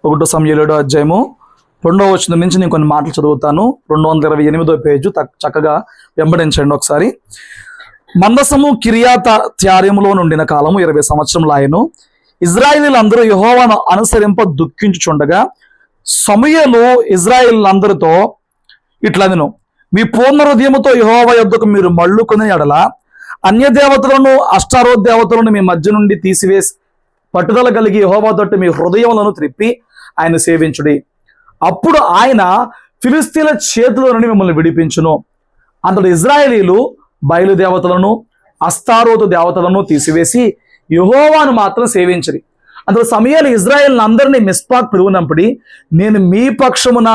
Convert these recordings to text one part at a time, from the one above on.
1 సమూయేలు అధ్యాయము 2వ వచనం నుంచి నేను కొన్ని మాటలు చదువుతాను. 228వ పేజు చక్కగా వెంబడించండి ఒకసారి. మందసము కిర్యతయారీములో నుండిన కాలము 20 సంవత్సరములు ఆయను. ఇజ్రాయేలీలందరూ యెహోవాను అనుసరింప దుఃఖించుచుండగా సమూయేలు ఇజ్రాయేలీలందరితో ఇట్లనెను, మీ పూర్ణ హృదయముతో యెహోవా యొద్దకు మీరు మళ్ళుకొని ఎడల అన్య దేవతలను అష్టారోత్ దేవతలను మీ మధ్య నుండి తీసివేసి పట్టుదల కలిగి యెహోవా తట్టు మీ హృదయములను త్రిప్పి ఆయన సేవించుడి. అప్పుడు ఆయన ఫిలిష్తీయుల చేతిలో నుండి మిమ్మల్ని విడిపించును. అంతటి ఇజ్రాయేలీలు బయలుదేవతలను అష్టారోతు దేవతలను తీసివేసి యెహోవాను మాత్రం సేవించరి. అందులో సమూయేలు ఇజ్రాయేల్ని అందరినీ మిస్పాకు పిలువనంపడి నేను మీ పక్షమున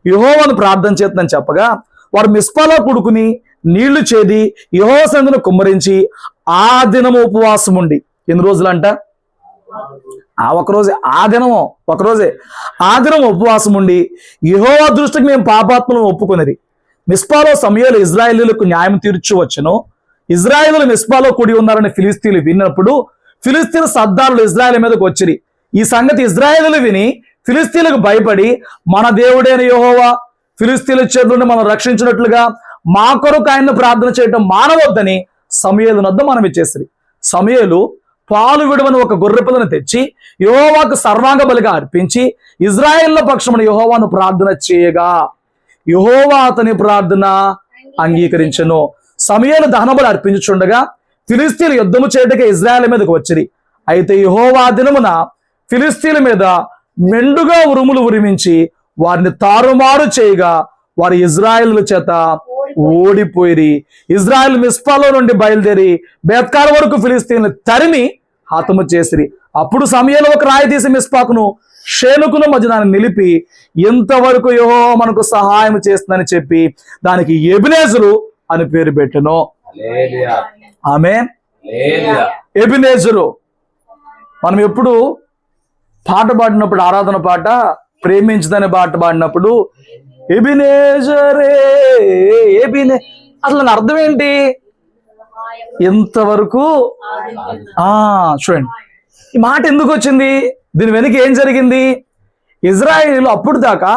యెహోవాను ప్రార్థన చేస్తుందని చెప్పగా వారు మిస్పాలో కూడుకుని నీళ్లు చేది యెహోవా సన్నిధిని కుమ్మరించి ఆ దినము ఉపవాసం ఉండి, ఎన్ని రోజులంట? ఒకరోజే, ఆ దినం ఉపవాసం ఉండి యెహోవా దృష్టికి మేము పాపాత్మలను ఒప్పుకొనిది. మిస్పాలో సమూయేలు ఇజ్రాయేలీలకు న్యాయం తీర్చువచ్చును. ఇజ్రాయేలు మిస్పాలో కూడి ఉన్నారని ఫిలిష్తీయులు విన్నప్పుడు ఫిలిష్తీయుల సర్దారులు ఇజ్రాయేల్ మీదకు వచ్చిరి. ఈ సంగతి ఇజ్రాయేలీలు విని ఫిలిష్తీయులకు భయపడి మన దేవుడైన యెహోవా ఫిలిష్తీయుల చేతుల నుండి మనం రక్షించినట్లుగా మా కొరకు ఆయన్ను ప్రార్థన చేయడం మానవద్దని సమూయేలు వద్ద మనవి చేసిరి. సమూయేలు పాలు విడవని ఒక గొర్రెపిల్లను తెచ్చి యెహోవాకు సర్వాంగ బలిగా అర్పించి ఇజ్రాయేళ్ల పక్షమున యెహోవాను ప్రార్థన చేయగా యెహోవా అతని ప్రార్థన అంగీకరించెను. సమూయేలు దహనబలి అర్పించుచుండగా ఫిలిష్తీయులు యుద్ధము చేయటకే ఇజ్రాయేల్ మీదకు వచ్చిరి. అయితే యెహోవా దినమున ఫిలిష్తీయుల మీద మెండుగా ఉరుములు ఉరిమించి వారిని తారుమారు చేయగా వారి ఇజ్రాయేలుల చేత ఓడిపోయిరి. ఇజ్రాయేల్ మిస్పాలో నుండి బయలుదేరి బేత్కార్ వరకు ఫిలిష్తీయులను తరిమి హతము చేసిరి. అప్పుడు సమూయేలు ఒక రాయి తీసి మిస్పాకును షేనుకును మధ్యనాన్ని నిలిపి ఇంతవరకు యెహోవా మనకు సహాయం చేస్తుందని చెప్పి దానికి ఎబెనేజరు అని పేరు పెట్టెను. ఆమేన్. ఎబెనేజరు. మనం ఎప్పుడు పాట పాడినప్పుడు, ఆరాధన పాట ప్రేమించదనే పాట పాడినప్పుడు ఎబెనేజరే అసలు దాని అర్థం ఏంటి? ఇంతవరకు. చూడండి, ఈ మాట ఎందుకు వచ్చింది? దీని వెనుక ఏం జరిగింది? ఇజ్రాయేలు అప్పుడు దాకా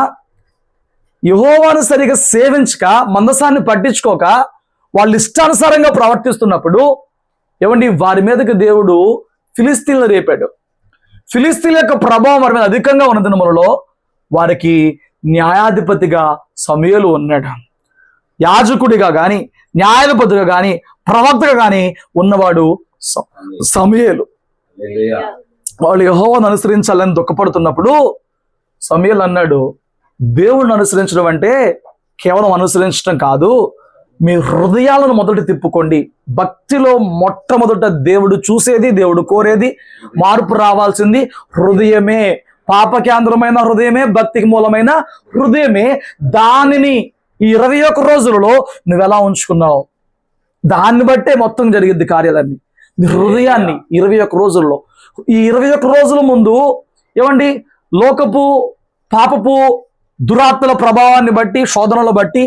యెహోవాను సరిగా సేవించక, మందసాన్ని పట్టించుకోక వాళ్ళు ఇష్టానుసారంగా ప్రవర్తిస్తున్నప్పుడు ఏమండి వారి మీదకి దేవుడు ఫిలిష్తీయులను రేపాడు. ఫిలిష్తీయుల యొక్క ప్రభావం వారి మీద అధికంగా ఉన్న దినములలో వారికి న్యాయాధిపతిగా సమూయేలు ఉన్నాడు. యాజకుడిగా కానీ, న్యాయాధిపతిగా కానీ, ప్రవక్తగా కానీ ఉన్నవాడు సమూయేలు. వాళ్ళు యెహోవాను అనుసరించాలని దుఃఖపడుతున్నప్పుడు సమూయేలు అన్నాడు, దేవుణ్ణి అనుసరించడం అంటే కేవలం అనుసరించడం కాదు, మీ హృదయాలను మొదట తిప్పుకోండి. భక్తిలో మొట్టమొదట దేవుడు చూసేది, దేవుడు కోరేది, మార్పు రావాల్సింది హృదయమే. పాపకేంద్రమైన హృదయమే, భక్తికి మూలమైన హృదయమే. దానిని ఈ 21 రోజులలో నువ్వెలా ఉంచుకున్నావు, దాన్ని బట్టే మొత్తం జరిగిద్ది కార్యాలన్నీ. హృదయాన్ని 21 రోజుల్లో, ఈ 21 రోజుల ముందు ఏమండి లోకపు పాపపు దురాత్మల ప్రభావాన్ని బట్టి, శోధనలు బట్టి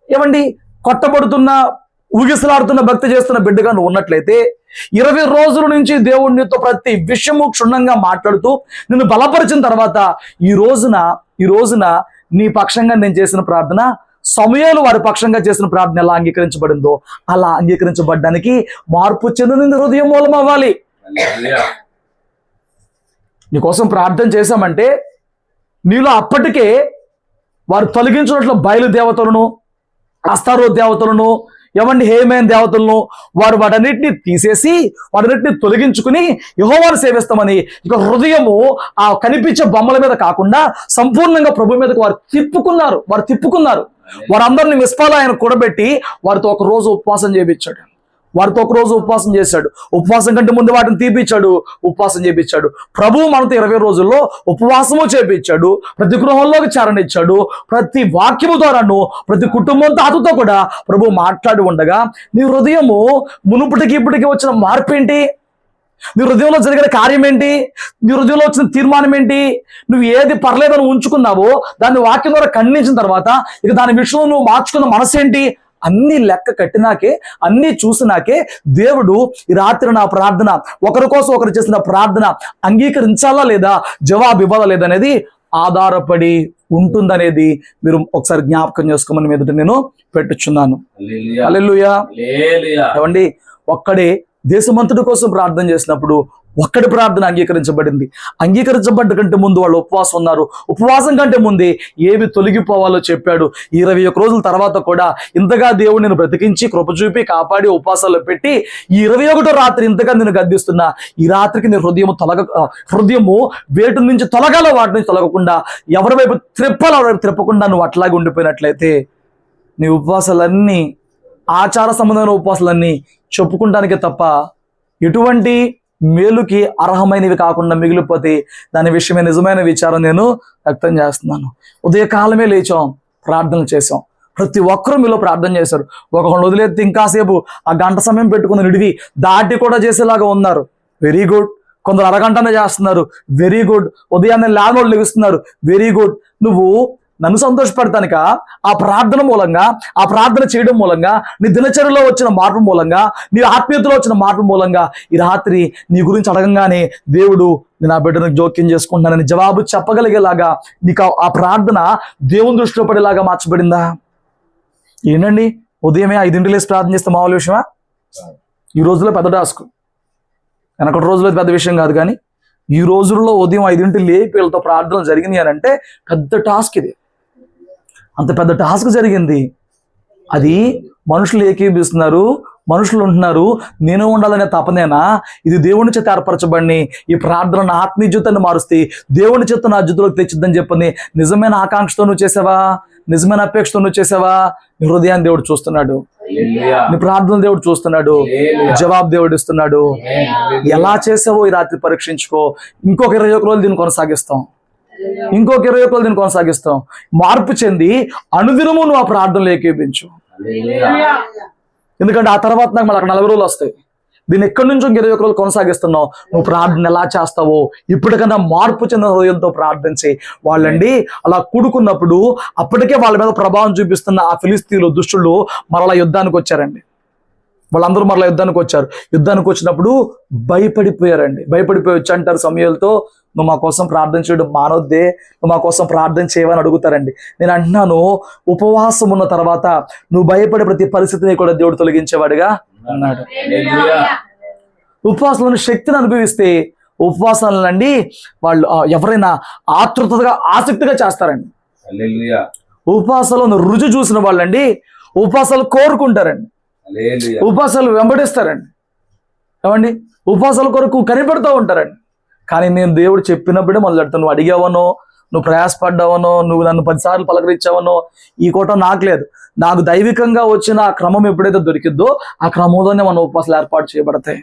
ఏమండి కొట్టబడుతున్న, ఊగిసలాడుతున్న, భక్తి చేస్తున్న బిడ్డగా నువ్వు ఉన్నట్లయితే 20 రోజుల నుంచి దేవుడితో ప్రతి విషయము క్షుణ్ణంగా మాట్లాడుతూ నిన్ను బలపరిచిన తర్వాత ఈ రోజున నీ పక్షంగా నేను చేసిన ప్రార్థన సమూయేలు వారి పక్షంగా చేసిన ప్రార్థన ఎలా అంగీకరించబడిందో అలా అంగీకరించబడ్డానికి మార్పు చెందిన హృదయం మూలం అవ్వాలి. నీకోసం ప్రార్థన చేశామంటే నీలో అప్పటికే వారు తొలగించినట్లు బయలుదేవతలను, అష్టారోత్ దేవతలను, ఏమండి హేమైన దేవతలను వాటన్నిటిని తీసేసి వాటన్నిటిని తొలగించుకుని యెహోవాను సేవిస్తామని ఇక హృదయము ఆ కనిపించే బొమ్మల మీద కాకుండా సంపూర్ణంగా ప్రభు మీదకి వారు తిప్పుకున్నారు. వారందరినీ మిస్పాలో ఆయన కూడబెట్టి వారితో ఒక రోజు ఉపవాసం చేయించాడు. ఉపవాసం చేశాడు. ఉపవాసం కంటే ముందు వాటిని తీపిచ్చాడు, ఉపవాసం చేయించాడు. ప్రభువు మనతో 20 రోజుల్లో ఉపవాసము చేయించాడు. ప్రతి గృహంలోకి చారణిచ్చాడు. ప్రతి వాక్యము ద్వారాను ప్రతి కుటుంబంతో అతతో కూడా ప్రభువు మాట్లాడి ఉండగా నీ హృదయము మునుపటికి ఇప్పటికి వచ్చిన మార్పు ఏంటి? నీ హృదయంలో జరిగిన కార్యం ఏంటి? నీ హృదయంలో వచ్చిన తీర్మానం ఏంటి? నువ్వు ఏది పర్లేదని ఉంచుకున్నావో దాన్ని వాక్యం ద్వారా ఖండించిన తర్వాత ఇక దాని విషయంలో నువ్వు మార్చుకున్న మనసు ఏంటి అన్ని లెక్క కట్టినాకే, అన్ని చూసినాకే దేవుడు ఈ రాత్రి నా ప్రార్థన, ఒకరి కోసం ఒకరు చేసిన ప్రార్థన అంగీకరించాలా లేదా, జవాబు ఇవ్వాలా లేదా అనేది ఆధారపడి ఉంటుందనేది మీరు ఒకసారి జ్ఞాపకం చేసుకోమని మీదట నేను పెట్టుచున్నాను. హల్లెలూయా. ఏమండి, ఒక్కడే దేశమంతటి కోసం ప్రార్థన చేసినప్పుడు ఒక్కడి ప్రార్థన అంగీకరించబడింది. అంగీకరించబడ్డ కంటే ముందు వాళ్ళు ఉపవాసం ఉన్నారు. ఉపవాసం కంటే ముందే ఏవి తొలగిపోవాలో చెప్పాడు. 21 రోజుల తర్వాత కూడా ఇంతగా దేవుడు నేను బ్రతికించి కృప చూపి కాపాడి ఉపవాసాలు పెట్టి ఈ 21వ రాత్రి ఇంతగా నేను గద్దిస్తున్నా, ఈ రాత్రికి నీ హృదయము వేటి నుంచి తొలగాల వాటి నుంచి తొలగకుండా, ఎవరి వైపు త్రిప్పాలో వైపు త్రిప్పకుండా నువ్వు అట్లాగే ఉండిపోయినట్లయితే నీ ఉపవాసాలన్నీ, ఆచార సంబంధమైన ఉపవాసాలన్నీ చెప్పుకుంటానికే తప్ప ఎటువంటి మేలుకి అర్హమైనవి కాకుండా మిగిలిపోతే దాని విషయమే నిజమైన విచారం నేను వ్యక్తం చేస్తున్నాను. ఉదయకాలమే లేచాం, ప్రార్థన చేసాం. ప్రతి ఒక్కరూ మీలో ప్రార్థన చేశారు. ఒకళ్ళు వదిలేస్తే ఇంకాసేపు ఆ గంట సమయం పెట్టుకుని నిడివి దాటి కూడా చేసేలాగా ఉన్నారు. Very good. కొందరు అరగంటనే చేస్తున్నారు. Very good. ఉదయాన్నే లేనోళ్ళు లెగుస్తున్నారు. Very good. నువ్వు నన్ను సంతోషపడతానిక ఆ ప్రార్థన మూలంగా, ఆ ప్రార్థన చేయడం మూలంగా, నీ దినచర్యలో వచ్చిన మార్పు మూలంగా, నీ ఆత్మీయతలో వచ్చిన మార్పు మూలంగా ఈ రాత్రి నీ గురించి అడగంగానే దేవుడు నేను ఆ బిడ్డను జోక్యం చేసుకుంటున్నానని జవాబు చెప్పగలిగేలాగా నీకు ఆ ప్రార్థన దేవుని దృష్టిలో పడేలాగా మార్చబడిందా? ఏంటండి, ఉదయమే 5 లేసి ప్రార్థన చేస్తే మామూలు విషయమా? ఈ రోజులో పెద్ద టాస్క్. వెనకటి రోజులో పెద్ద విషయం కాదు, కానీ ఈ రోజుల్లో ఉదయం 5 లేపి వీళ్ళతో ప్రార్థనలు జరిగింది అని అంటే పెద్ద టాస్క్. ఇది అంత పెద్ద టాస్క్ జరిగింది. అది మనుషులు ఏకీభిస్తున్నారు, మనుషులు ఉంటున్నారు, నేను ఉండాలనే తపనేనా? ఇది దేవుని చేత ఏర్పరచబడి ఈ ప్రార్థన నా ఆత్మీయ జీవితాన్ని మారుస్తే దేవుని చేత నా జీవితంలోకి తెచ్చిద్దని చెప్పని నిజమైన ఆకాంక్షతో నువ్వు చేసావా? నిజమైన అపేక్షతో నువ్వు చేసావా? నీ హృదయాన్ని దేవుడు చూస్తున్నాడు, నీ ప్రార్థన దేవుడు చూస్తున్నాడు, జవాబు దేవుడు ఇస్తున్నాడు. ఎలా చేసావో ఈ రాత్రి పరీక్షించుకో. ఇంకొక 21 రోజులు దీన్ని కొనసాగిస్తాం, ఇంకొక 21 రోజులు దీన్ని కొనసాగిస్తాం. మార్పు చెంది అనుదినము నువ్వు ఆ ప్రార్థనలు ఏకీపించు. ఎందుకంటే ఆ తర్వాత నాకు మళ్ళీ 40 రోజులు వస్తాయి. దీన్ని ఎక్కడి నుంచో 21 రోజులు కొనసాగిస్తున్నావు. నువ్వు ప్రార్థన ఎలా చేస్తావో ఇప్పటికన్నా మార్పు చెందిన హృదయంతో ప్రార్థించి. వాళ్ళండి అలా కూడుకున్నప్పుడు అప్పటికే వాళ్ళ మీద ప్రభావం చూపిస్తున్న ఆ ఫిలిస్తీన్లు దుష్టులు మరలా యుద్ధానికి వచ్చారండి. వాళ్ళందరూ మరలా యుద్ధానికి వచ్చారు. యుద్ధానికి వచ్చినప్పుడు భయపడిపోయారండి. భయపడిపోయి వచ్చి అంటారు సమూయేలుతో, నువ్వు మా కోసం ప్రార్థన చేయడం మానొద్దే, నువ్వు మా కోసం ప్రార్థన చేయవని అడుగుతారండి. నేను అంటున్నాను, ఉపవాసం ఉన్న తర్వాత నువ్వు భయపడే ప్రతి పరిస్థితిని కూడా దేవుడు తొలగించేవాడుగా అన్నాడు. ఉపవాసంలోని శక్తిని అనుభవిస్తే ఉపవాసాలండి వాళ్ళు ఎవరైనా ఆతృతగా ఆసక్తిగా చేస్తారండి. ఉపవాసాలను రుచి చూసిన వాళ్ళండి ఉపవాసాలు కోరుకుంటారండి, ఉపవాసాలు వెంబడిస్తారండి. ఏమండి, ఉపవాసాల కొరకు కనిపెడుతూ ఉంటారండి. కానీ నేను దేవుడు చెప్పినప్పుడే మొదలెడతాను. నువ్వు అడిగావనో, నువ్వు ప్రయాసపడ్డావనో, నువ్వు నన్ను 10 సార్లు పలకరించావనో ఈ కోట నాకు లేదు. నాకు దైవికంగా వచ్చిన ఆ క్రమం ఎప్పుడైతే దొరికిద్దో ఆ క్రమంలోనే మన ఉపవాసాలు ఏర్పాటు చేయబడతాయి.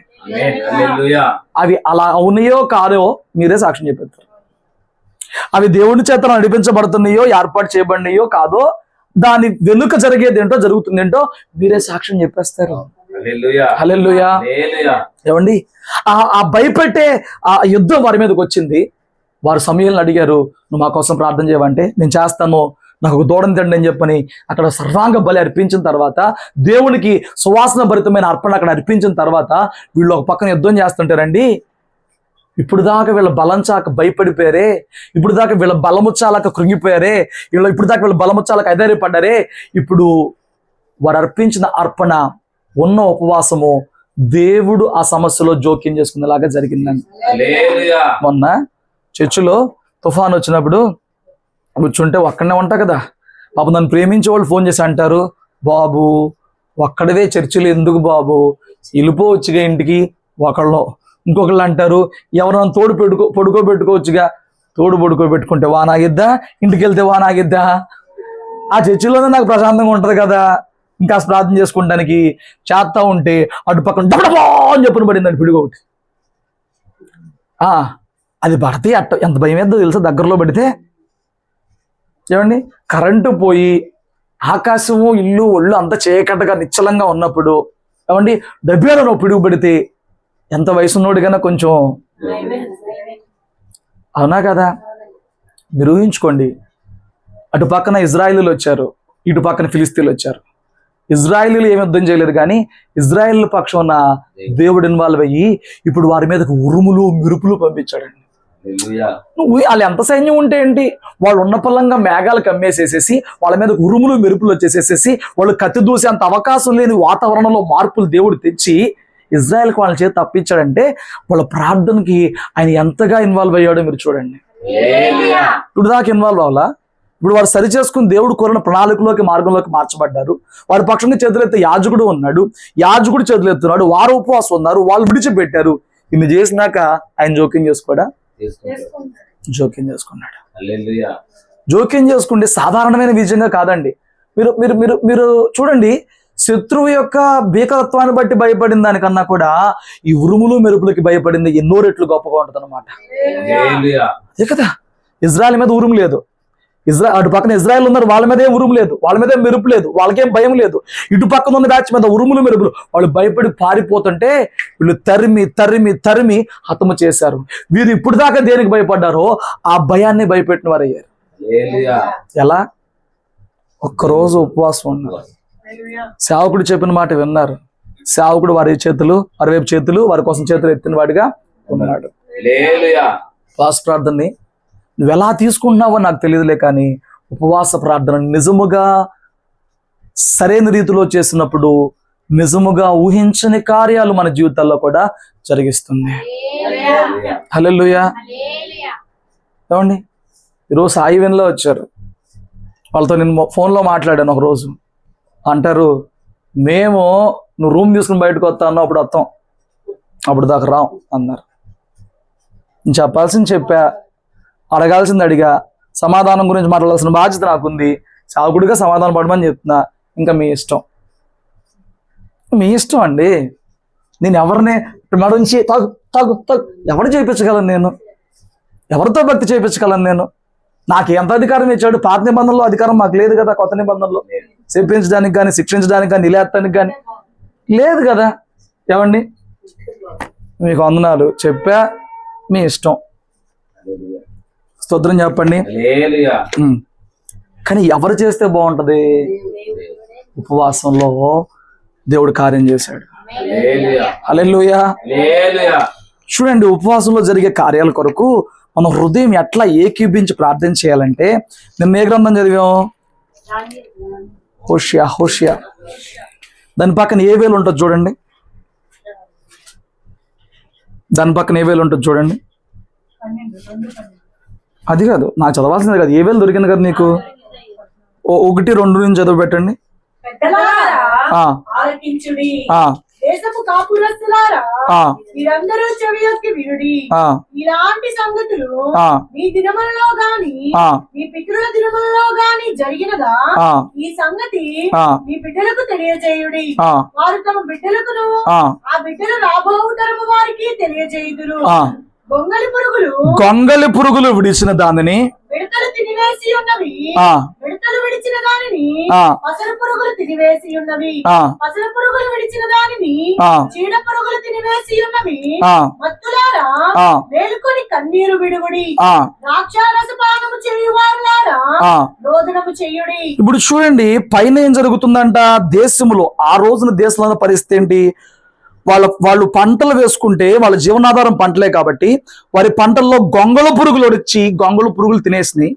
అవి అలా అవునాయో కాదో మీరే సాక్ష్యం చెప్పేస్తారు. అవి దేవుని చేత నడిపించబడుతున్నాయో, ఏర్పాటు చేయబడినాయో కాదో, దాని వెనుక జరిగేది ఏంటో, జరుగుతుంది ఏంటో మీరే సాక్ష్యం చెప్పేస్తారు. హల్లెలూయా. ఏమండి, ఆ భయపెట్టే ఆ యుద్ధం వారి మీదకి వచ్చింది. వారు సమూయేలుని అడిగారు, నువ్వు మా కోసం ప్రార్థన చేయవంటే నేను చేస్తాను, నాకు ఒక దూడని తిండి అని చెప్పని అక్కడ సర్వాంగ బలి అర్పించిన తర్వాత, దేవునికి సువాసన భరితమైన అర్పణ అక్కడ అర్పించిన తర్వాత వీళ్ళు ఒక పక్కన యుద్ధం చేస్తుంటారండి. ఇప్పుడు దాకా వీళ్ళ బలం చాక భయపడిపోయారే, ఇప్పుడు దాకా వీళ్ళ బలము చాలక కృంగిపోయారే, ఇప్పుడు దాకా వీళ్ళ బలము చాలక ఐదారిపడ్డారే. ఇప్పుడు వారు అర్పించిన అర్పణ, ఉన్న ఉపవాసము దేవుడు ఆ సమస్యలో జోక్యం చేసుకునేలాగా జరిగిందండి. మొన్న చర్చిలో తుఫాన్ వచ్చినప్పుడు కూర్చుంటే ఒక్కడనే ఉంటా కదా, పాపం నన్ను ప్రేమించే వాళ్ళు ఫోన్ చేసి అంటారు, బాబు ఒక్కడవే చర్చిలో ఎందుకు బాబు, వెళ్ళిపోవచ్చుగా ఇంటికి. ఇంకొకళ్ళు అంటారు, ఎవరైనా తోడు పడుకోబెట్టుకోవచ్చుగా. తోడు పడుకోబెట్టుకుంటే వాన ఆగిద్దా, ఇంటికి వెళ్తే వాన ఆగిద్దా? ఆ చర్చిలోనే నాకు ప్రశాంతంగా ఉంటుంది కదా, ఇంకా ప్రార్థన చేసుకుంటానికి చేస్తా ఉంటే అటు పక్కన డబ్బా అని చెప్పని పడిందండి పిడుగు ఒకటి. అది పడితే ఎంత భయం ఏదో తెలుసా, దగ్గరలో పడితే. ఏమండి, కరెంటు పోయి ఆకాశము ఇల్లు ఒళ్ళు అంత చీకటగా నిశ్చలంగా ఉన్నప్పుడు ఏమండి డబ్బేలో పిడుగు పడితే ఎంత వయసున్నోడికైనా కొంచెం, అవునా కదా? మీరు ఊహించుకోండి, అటు పక్కన ఇజ్రాయిలీలు వచ్చారు, ఇటు పక్కన ఫిలిస్తీన్లు వచ్చారు. ఇజ్రాయేలీలు ఏమి యుద్ధం చేయలేరు, కానీ ఇజ్రాయేల్ పక్షం ఉన్న దేవుడు ఇన్వాల్వ్ అయ్యి ఇప్పుడు వారి మీదకు ఉరుములు మెరుపులు పంపించాడండి. వాళ్ళు ఎంత సైన్యం ఉంటే ఏంటి, వాళ్ళు ఉన్న పొలంగా మేఘాలు కమ్మేసేసేసి వాళ్ళ మీద ఉరుములు మెరుపులు వచ్చేసేసేసి వాళ్ళు కత్తి దూసే అంత అవకాశం లేని వాతావరణంలో మార్పులు దేవుడు తెచ్చి ఇజ్రాయెల్కి వాళ్ళ చేతి తప్పించాడంటే వాళ్ళ ప్రార్థనకి ఆయన ఎంతగా ఇన్వాల్వ్ అయ్యాడో మీరు చూడండి. ఇప్పుడు దాకా ఇన్వాల్వ్ అవ్వాలా? ఇప్పుడు వారు సరి చేసుకుని దేవుడు కోరిన ప్రణాళికలోకి మార్గంలోకి మార్చబడ్డారు. వారి పక్షంగా చేతులెత్తే యాజకుడు ఉన్నాడు, యాజకుడు చేతులెత్తున్నాడు, వారు ఉపవాసం ఉన్నారు, వాళ్ళు విడిచిపెట్టారు. ఇన్ని చేసినాక ఆయన జోక్యం చేసుకున్నాడు. జోక్యం చేసుకుంటే సాధారణమైన విజయంగా కాదండి. మీరు మీరు మీరు మీరు చూడండి, శత్రువు యొక్క భీకరత్వాన్ని బట్టి భయపడిన దానికన్నా కూడా ఈ ఉరుములు మెరుపులకి భయపడింది ఎన్నో రెట్లు గొప్పగా ఉంటుంది అనమాట. అదే కదా, ఇజ్రాయెల్ మీద ఉరుము లేదు, అటు పక్కన ఇజ్రాయెల్ ఉన్నారు, వాళ్ళ మీద ఏం ఉరుము లేదు, వాళ్ళ మీద మెరుపు లేదు, వాళ్ళకేం భయం లేదు. ఇటు పక్కన ఉన్న బ్యాచ్ మీద ఉరుములు మెరుపులు, వాళ్ళు భయపడి పారిపోతుంటే వీళ్ళు తరిమి తరిమి తరిమి హతము చేశారు. వీరు ఇప్పుడు దాకా దేనికి భయపడ్డారో ఆ భయాన్ని భయపెట్టిన వారు అయ్యారు. ఎలా? ఒక్కరోజు ఉపవాసం ఉన్నారు, సేవకుడు చెప్పిన మాట విన్నారు, సేవకుడు వారి వైపు చేతులు వారి కోసం చేతులు ఎత్తిన వాడిగా ఉన్నాడు. ఉపవాస ప్రార్థనని నువ్వు ఎలా తీసుకుంటున్నావో నాకు తెలియదులే, కానీ ఉపవాస ప్రార్థన నిజముగా సరైన రీతిలో చేసినప్పుడు నిజముగా ఊహించని కార్యాలు మన జీవితాల్లో కూడా జరిగిస్తుంది. హల్లెలూయా. ఏమండి, ఈరోజు సాయివెన్లో వచ్చారు, వాళ్ళతో నేను ఫోన్లో మాట్లాడాను ఒక రోజు. అంటారు, మేము నువ్వు రూమ్ తీసుకుని బయటకు వస్తాను అప్పుడు వస్తాం, అప్పుడు దాకా రాం అన్నారు. నేను చెప్పాల్సింది చెప్పా, అడగాల్సింది అడిగా, సమాధానం గురించి మాట్లాడాల్సిన బాధ్యత నాకుంది, సాగుడిగా సమాధానం పడమని చెప్తున్నా. ఇంకా మీ ఇష్టం, మీ ఇష్టం అండి. నేను ఎవరిని నడుంచి తాగు తాగు తాగు ఎవరు చేయించగలను? నేను ఎవరితో భక్తి చేయించగలను? నేను నాకు ఎంత అధికారం ఇచ్చాడు? పాత నిబంధనలో అధికారం మాకు లేదు కదా, కొత్త నిబంధనలో చెప్పించడానికి కానీ శిక్షించడానికి కానీ నిలేస్తానికి కానీ లేదు కదా. ఏమండి, మీకు వందనాలు చెప్పా, మీ ఇష్టం. స్తోత్రం చెప్పండి. కానీ ఎవరు చేస్తే బాగుంటది? ఉపవాసంలో దేవుడు కార్యం చేశాడు. హల్లెలూయా. చూడండి, ఉపవాసంలో జరిగే కార్యాల కొరకు మన హృదయం ఎట్లా ఏకీభించి ప్రార్థన చేయాలంటే, నిన్న ఏ గ్రంథం చదివాం? హోషియా. దాని పక్కన ఏ వేలు ఉంటుంది చూడండి, దాని పక్కన ఏ వేలు ఉంటుంది చూడండి. అది కాదు, నాకు చదవాల్సింది కాదు, ఏ వేలు దొరికింది కదా నీకు. 1-2 నుంచి చదువు పెట్టండి. ఇలాంటి సంగతులు మీ దినములలో గాని మీ పితరుల దినములలో గాని జరిగినదా? ఈ సంగతి మీ బిడ్డలకు తెలియజేయుడి. వారు తమ బిడ్డలకును ఆ బిడ్డలు రాబో తరము వారికి తెలియజేయుదురు. గొంగలి పురుగులు విడిచిన దానిని మిడతలు తినివేసి ఉన్నవి, మిడతలు విడిచిన దానిని పసల పురుగులు తినివేసి ఉన్నవి, పసల పురుగులు విడిచిన దానిని చీడ పురుగులు తినివేసి ఉన్నవి. మత్తులారా మేలుకొని కన్నీరు విడుగుడి, ద్రాక్షారస పానము చేయువారులారా రోదనము చేయుడి. ఇప్పుడు చూడండి, పైన ఏం జరుగుతుందంట దేశంలో. ఆ రోజున దేశంలో పరిస్థితి ఏంటి? వాళ్ళు పంటలు వేసుకుంటే వాళ్ళ జీవనాధారం పంటలే కాబట్టి వారి పంటల్లో గొంగళ పురుగులు వచ్చి గొంగళ పురుగులు తినేసినాయి.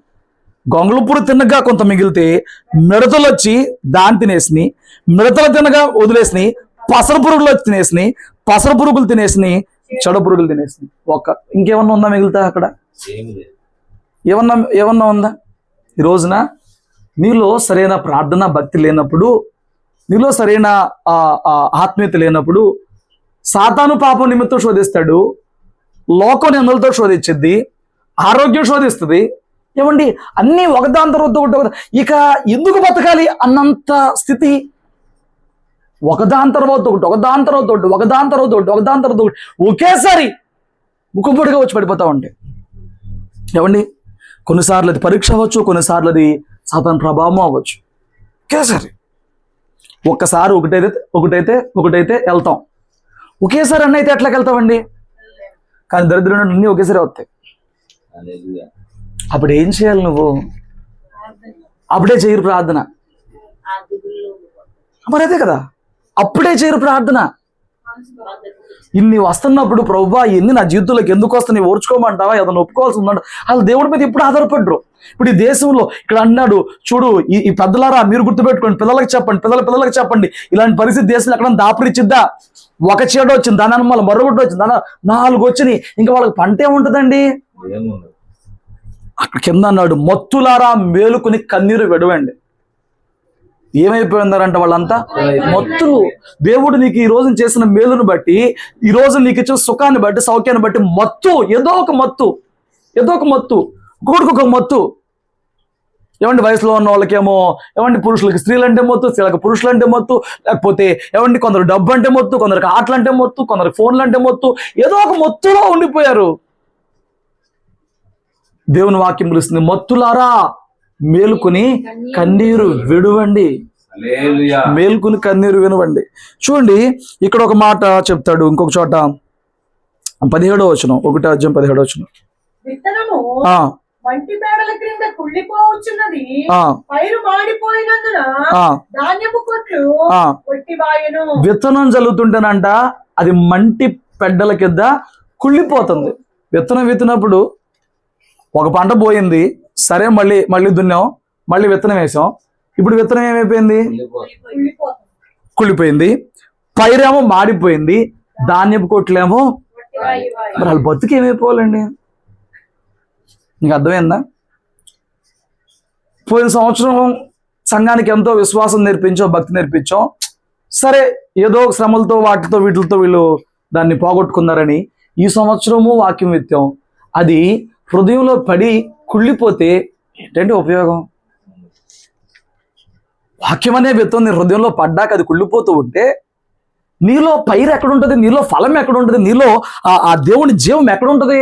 గొంగళ పురుగు తినగా కొంత మిగిలితే మిడతలు వచ్చి దాన్ని తినేసినాయి, మిడతలు తినగా వదిలేసినాయి, పసర పురుగులు వచ్చి తినేసినాయి, పసర పురుగులు తినేసినాయి, చెడ పురుగులు తినేసినాయి. ఇంకేమన్నా ఉందా మిగిలితే? అక్కడ ఏమన్నా ఉందా? ఈ రోజున నీలో సరైన ప్రార్థన భక్తి లేనప్పుడు, నీలో సరైన ఆత్మీయత లేనప్పుడు సాతాను పాపం నిమిత్తం శోధిస్తాడు, లోకం నిందలతో శోధించిద్ది, ఆరోగ్యం శోధిస్తుంది. ఏమండి, అన్నీ ఒకదాని తర్వాత ఒకటి. ఇక ఎందుకు బతకాలి అన్నంత స్థితి. ఒకదాని తర్వాత ఒకటి, ఒకదాని తర్వాత ఒకటి, ఒకదాని తర్వాత ఒకటి, ఒకదాని తర్వాత ఒకటి ఒకేసారి ముక్కుపొడిగా వచ్చి పడిపోతా ఉంటాయి. ఏమండి, కొన్నిసార్లు అది పరీక్ష అవ్వచ్చు, కొన్నిసార్లు అది సాతాను ప్రభావం అవ్వచ్చు. ఒకేసారి ఒక్కసారి ఒకటైతే వెళ్తాం, ఒకేసారి అన్నీ అయితే ఎట్లాకి వెళ్తామండి? కానీ దరిద్రన్నీ ఒకేసారి వస్తాయి. అప్పుడు ఏం చేయాలి నువ్వు? అప్పుడే చేయరు ప్రార్థన. మరి అదే కదా, అప్పుడే చేయరు ప్రార్థన. ఇన్ని వస్తున్నప్పుడు ప్రభువా ఇన్ని నా జీవితంలోకి ఎందుకు వస్తున్నాయి, ఓర్చుకోమంటావా, ఏదైనా ఒప్పుకోవాల్సి ఉందంట. అసలు దేవుడి మీద ఎప్పుడు ఆధారపడ్డరు. ఇప్పుడు ఈ దేశంలో ఇక్కడ అన్నాడు చూడు, ఈ పెద్దలారా మీరు గుర్తుపెట్టుకోండి, పిల్లలకి చెప్పండి, పిల్లలకి చెప్పండి, ఇలాంటి పరిస్థితి దేశంలో ఎక్కడ దాపురిచ్చిద్దా. ఒక చీడ వచ్చింది, దాని అనుమానం మరొకటి వచ్చింది, దాని 4 వచ్చినాయి, ఇంకా వాళ్ళకి పంట ఏముంటుందండి. అక్కడ కింద అన్నాడు మొత్తులారా మేలుకుని కన్నీరు విడవండి. ఏమైపోయిందారంట వాళ్ళంతా మొత్తులు. దేవుడు నీకు ఈ రోజు చేసిన మేలును బట్టి, ఈ రోజు నీకు ఇచ్చిన సుఖాన్ని బట్టి, సౌఖ్యాన్ని బట్టి మత్తు, ఏదో ఒక మత్తు, ఒక్కొక్క మత్తు. ఏమండి వయసులో ఉన్న వాళ్ళకేమో ఏమండి పురుషులకి స్త్రీలు అంటే మత్తు, స్త్రీలకు పురుషులు అంటే మత్తు, లేకపోతే ఏమండి కొందరు డబ్బు అంటే మత్తు, కొందరికి ఆటలు అంటే మత్తు, కొందరికి ఫోన్లు అంటే మత్తు, ఏదో ఒక మత్తులో ఉండిపోయారు. దేవుని వాక్యం పిలుస్తుంది మత్తులారా మేలుకుని కన్నీరు విడవండి. మేలుకుని కన్నీరు వినవండి. చూడండి ఇక్కడ ఒక మాట చెప్తాడు ఇంకొక చోట, 17వ వచనం, 1వ అధ్యాయం 17వ వచనం. విత్తనము మంటి మేడల క్రింద కుళ్ళిపోవచ్చున్నది, పైరు మాడిపోయినందున ధాన్యపు కొట్లు కొట్టివాయెను. విత్తనం జల్లుతుంటేనంట అది మంటి పెడ్డల కింద కుళ్ళిపోతుంది. విత్తనం విత్తినప్పుడు ఒక పంట పోయింది, సరే మళ్ళీ దున్నాం, మళ్ళీ విత్తనం వేసాం, ఇప్పుడు విత్తనం ఏమైపోయింది, కుళ్ళిపోయింది. పైరేమో మాడిపోయింది, ధాన్యపు కొట్లేమో. మరి వాళ్ళ బతుకు ఏమైపోవాలండి? నీకు అర్థమైందా? పోయిన సంవత్సరం సంఘానికి ఎంతో విశ్వాసం నేర్పించాం, భక్తి నేర్పించాం, సరే ఏదో శ్రమలతో వీటితో వీళ్ళు దాన్ని పోగొట్టుకున్నారని ఈ సంవత్సరము వాక్యం విత్తాం, అది హృదయంలో పడి కుళ్ళిపోతే ఏంటంటే ఉపయోగం? వాక్యం అనే విత్తం నీ హృదయంలో పడ్డాక అది కుళ్ళిపోతూ ఉంటే నీలో పైరు ఎక్కడుంటుంది, నీలో ఫలం ఎక్కడుంటుంది, నీలో ఆ దేవుని జీవం ఎక్కడుంటుంది?